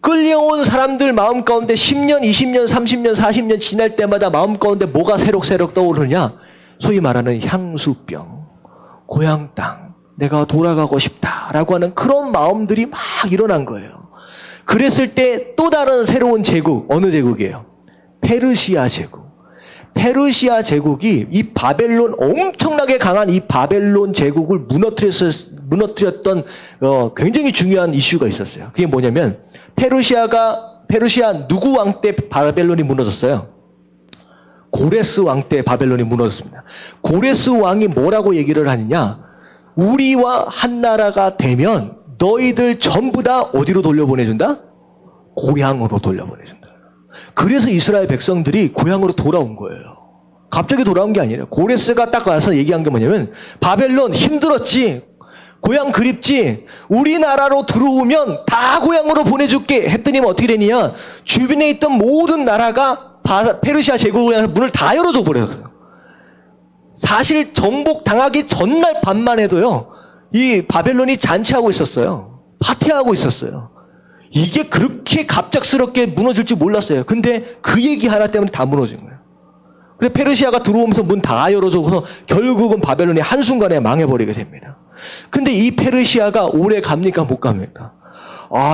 A: 끌려온 사람들 마음 가운데 10년, 20년, 30년, 40년 지날 때마다 마음 가운데 뭐가 새록새록 떠오르냐? 소위 말하는 향수병, 고향 땅, 내가 돌아가고 싶다라고 하는 그런 마음들이 막 일어난 거예요. 그랬을 때 또 다른 새로운 제국, 어느 제국이에요? 페르시아 제국. 페르시아 제국이 이 바벨론, 엄청나게 강한 이 바벨론 제국을 무너뜨렸던 굉장히 중요한 이슈가 있었어요. 그게 뭐냐면 페르시아 누구 왕 때 바벨론이 무너졌어요? 고레스 왕 때 바벨론이 무너졌습니다. 고레스 왕이 뭐라고 얘기를 하느냐? 우리와 한 나라가 되면 너희들 전부 다 어디로 돌려보내준다? 고향으로 돌려보내준다. 그래서 이스라엘 백성들이 고향으로 돌아온 거예요. 갑자기 돌아온 게 아니라 고레스가 딱 와서 얘기한 게 뭐냐면 바벨론 힘들었지. 고향 그립지. 우리나라로 들어오면 다 고향으로 보내줄게. 했더니 어떻게 되느냐. 주변에 있던 모든 나라가 페르시아 제국을 향해서 문을 다 열어줘 버렸어요. 사실 정복 당하기 전날 밤만 해도요. 이 바벨론이 잔치하고 있었어요. 파티하고 있었어요. 이게 그렇게 갑작스럽게 무너질 줄 몰랐어요. 근데 그 얘기 하나 때문에 다 무너진 거예요. 그래서 페르시아가 들어오면서 문 다 열어줘서 결국은 바벨론이 한순간에 망해버리게 됩니다. 근데 이 페르시아가 오래 갑니까? 못 갑니까?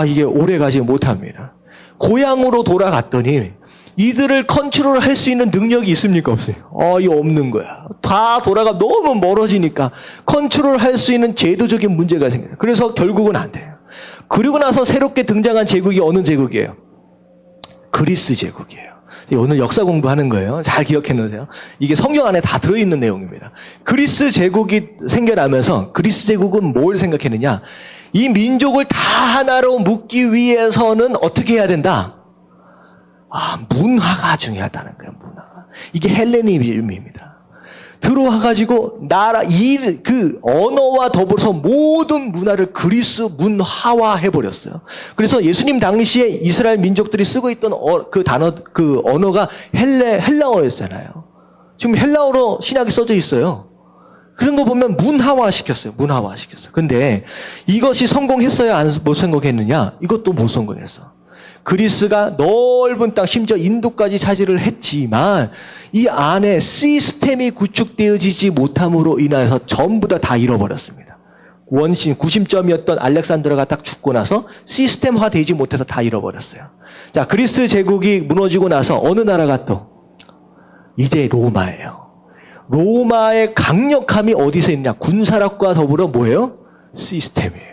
A: 이게 오래 가지 못합니다. 고향으로 돌아갔더니 이들을 컨트롤 할 수 있는 능력이 있습니까? 없어요. 이거 없는 거야. 다 돌아가 너무 멀어지니까 컨트롤 할 수 있는 제도적인 문제가 생겨요. 그래서 결국은 안 돼요. 그리고 나서 새롭게 등장한 제국이 어느 제국이에요? 그리스 제국이에요. 오늘 역사 공부하는 거예요. 잘 기억해 놓으세요. 이게 성경 안에 다 들어있는 내용입니다. 그리스 제국이 생겨나면서 그리스 제국은 뭘 생각했느냐? 이 민족을 다 하나로 묶기 위해서는 어떻게 해야 된다? 문화가 중요하다는 거예요. 문화가. 이게 헬레니즘입니다. 들어와가지고 그 언어와 더불어서 모든 문화를 그리스 문화화 해버렸어요. 그래서 예수님 당시에 이스라엘 민족들이 쓰고 있던 그 언어가 헬라어였잖아요. 지금 헬라어로 신약이 써져 있어요. 그런 거 보면 문화화 시켰어요. 근데 이것이 성공했어야 못 성공했느냐? 이것도 못 성공했어. 그리스가 넓은 땅, 심지어 인도까지 차지를 했지만 이 안에 시스템이 구축되어지지 못함으로 인해서 전부 다 잃어버렸습니다. 원심, 구심점이었던 알렉산드라가 딱 죽고 나서 시스템화 되지 못해서 다 잃어버렸어요. 자, 그리스 제국이 무너지고 나서 어느 나라가 또? 이제 로마예요. 로마의 강력함이 어디서 있냐? 군사력과 더불어 뭐예요? 시스템이에요.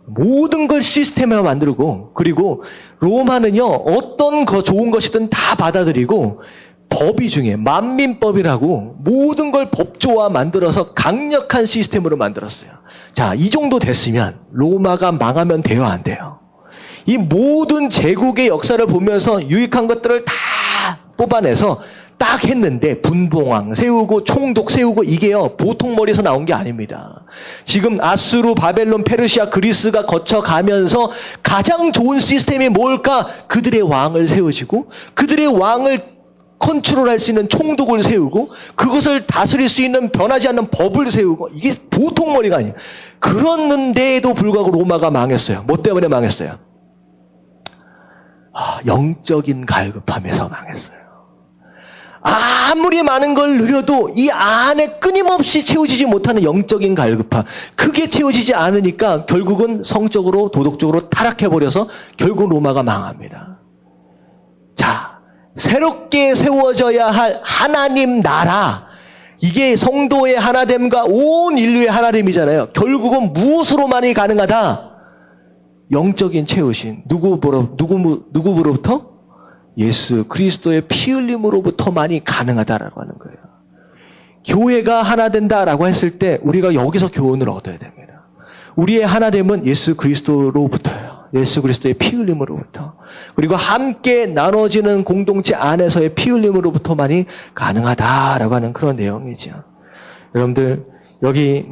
A: 모든 걸 시스템화로 만들고, 그리고 로마는요, 어떤 좋은 것이든 다 받아들이고, 법이 중에 만민법이라고 모든 걸 법조화 만들어서 강력한 시스템으로 만들었어요. 자, 이 정도 됐으면 로마가 망하면 돼요, 안 돼요? 이 모든 제국의 역사를 보면서 유익한 것들을 다 뽑아내서 딱 했는데 분봉왕 세우고 총독 세우고 이게요 보통 머리에서 나온 게 아닙니다. 지금 아수르, 바벨론, 페르시아, 그리스가 거쳐가면서 가장 좋은 시스템이 뭘까? 그들의 왕을 세우시고 그들의 왕을 컨트롤할 수 있는 총독을 세우고 그것을 다스릴 수 있는 변하지 않는 법을 세우고 이게 보통 머리가 아니에요. 그랬는데도 불구하고 로마가 망했어요. 뭐 때문에 망했어요? 영적인 갈급함에서 망했어요. 아무리 많은 걸 누려도 이 안에 끊임없이 채워지지 못하는 영적인 갈급함. 그게 채워지지 않으니까 결국은 성적으로 도덕적으로 타락해버려서 결국 로마가 망합니다. 자, 새롭게 세워져야 할 하나님 나라. 이게 성도의 하나됨과 온 인류의 하나됨이잖아요. 결국은 무엇으로만이 가능하다? 영적인 채우심. 누구로부터? 예수 그리스도의 피 흘림으로부터만이 가능하다라고 하는 거예요. 교회가 하나 된다라고 했을 때 우리가 여기서 교훈을 얻어야 됩니다. 우리의 하나됨은 예수 그리스도로부터예요. 예수 그리스도의 피 흘림으로부터. 그리고 함께 나눠지는 공동체 안에서의 피 흘림으로부터만이 가능하다라고 하는 그런 내용이죠. 여러분들 여기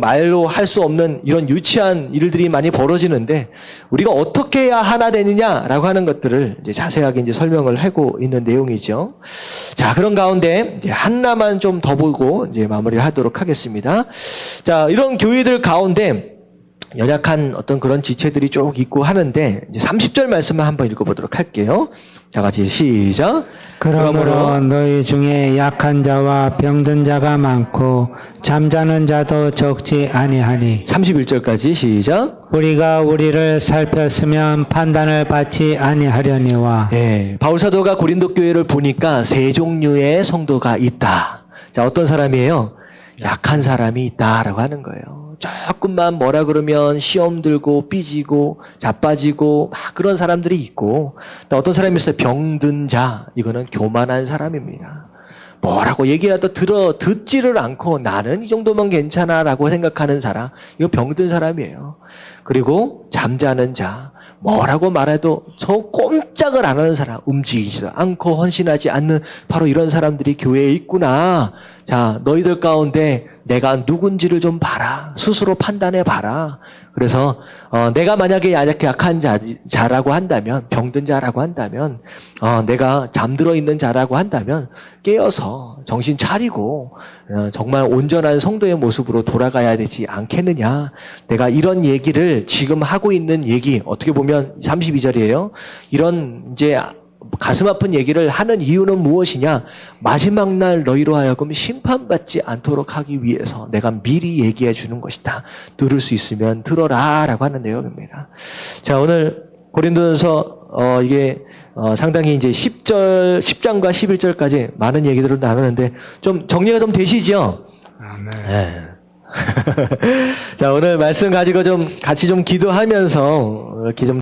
A: 말로 할 수 없는 이런 유치한 일들이 많이 벌어지는데 우리가 어떻게 해야 하나 되느냐라고 하는 것들을 이제 자세하게 이제 설명을 하고 있는 내용이죠. 자, 그런 가운데 이제 하나만 좀 더 보고 이제 마무리를 하도록 하겠습니다. 자, 이런 교회들 가운데 연약한 어떤 그런 지체들이 쭉 있고 하는데 이제 30절 말씀을 한번 읽어보도록 할게요. 다 같이 시작.
B: 그러므로 너희 중에 약한 자와 병든 자가 많고 잠자는 자도 적지 아니하니
A: 31절까지 시작.
B: 우리가 우리를 살폈으면 판단을 받지 아니하려니와.
A: 바울 사도가 고린도 교회를 보니까 세 종류의 성도가 있다. 자, 어떤 사람이에요? 약한 사람이 있다라고 하는 거예요. 조금만 뭐라 그러면 시험 들고 삐지고 자빠지고 막 그런 사람들이 있고, 또 어떤 사람이 있어요. 병든 자. 이거는 교만한 사람입니다. 뭐라고 얘기라도 듣지를 않고 나는 이 정도면 괜찮아라고 생각하는 사람. 이거 병든 사람이에요. 그리고 잠자는 자. 뭐라고 말해도 저 꼼짝을 안 하는 사람, 움직이지도 않고 헌신하지 않는 바로 이런 사람들이 교회에 있구나. 자, 너희들 가운데 내가 누군지를 좀 봐라. 스스로 판단해 봐라. 그래서 내가 만약에 약한 자라고 한다면, 병든 자라고 한다면, 내가 잠들어 있는 자라고 한다면 깨어서 정신 차리고 정말 온전한 성도의 모습으로 돌아가야 되지 않겠느냐. 내가 이런 얘기를 지금 하고 있는 얘기, 어떻게 보면 32절이에요. 이런 이제 가슴 아픈 얘기를 하는 이유는 무엇이냐? 마지막 날 너희로 하여금 심판받지 않도록 하기 위해서 내가 미리 얘기해 주는 것이다. 들을 수 있으면 들어라 라고 하는 내용입니다. 자, 오늘 고린도전서 이게 상당히 이제 10장과 11절까지 많은 얘기들을 나누는데 좀 정리가 좀 되시죠?
B: 아멘.
A: 네. 자, 오늘 말씀 가지고 좀 같이 좀 기도하면서 이렇게 좀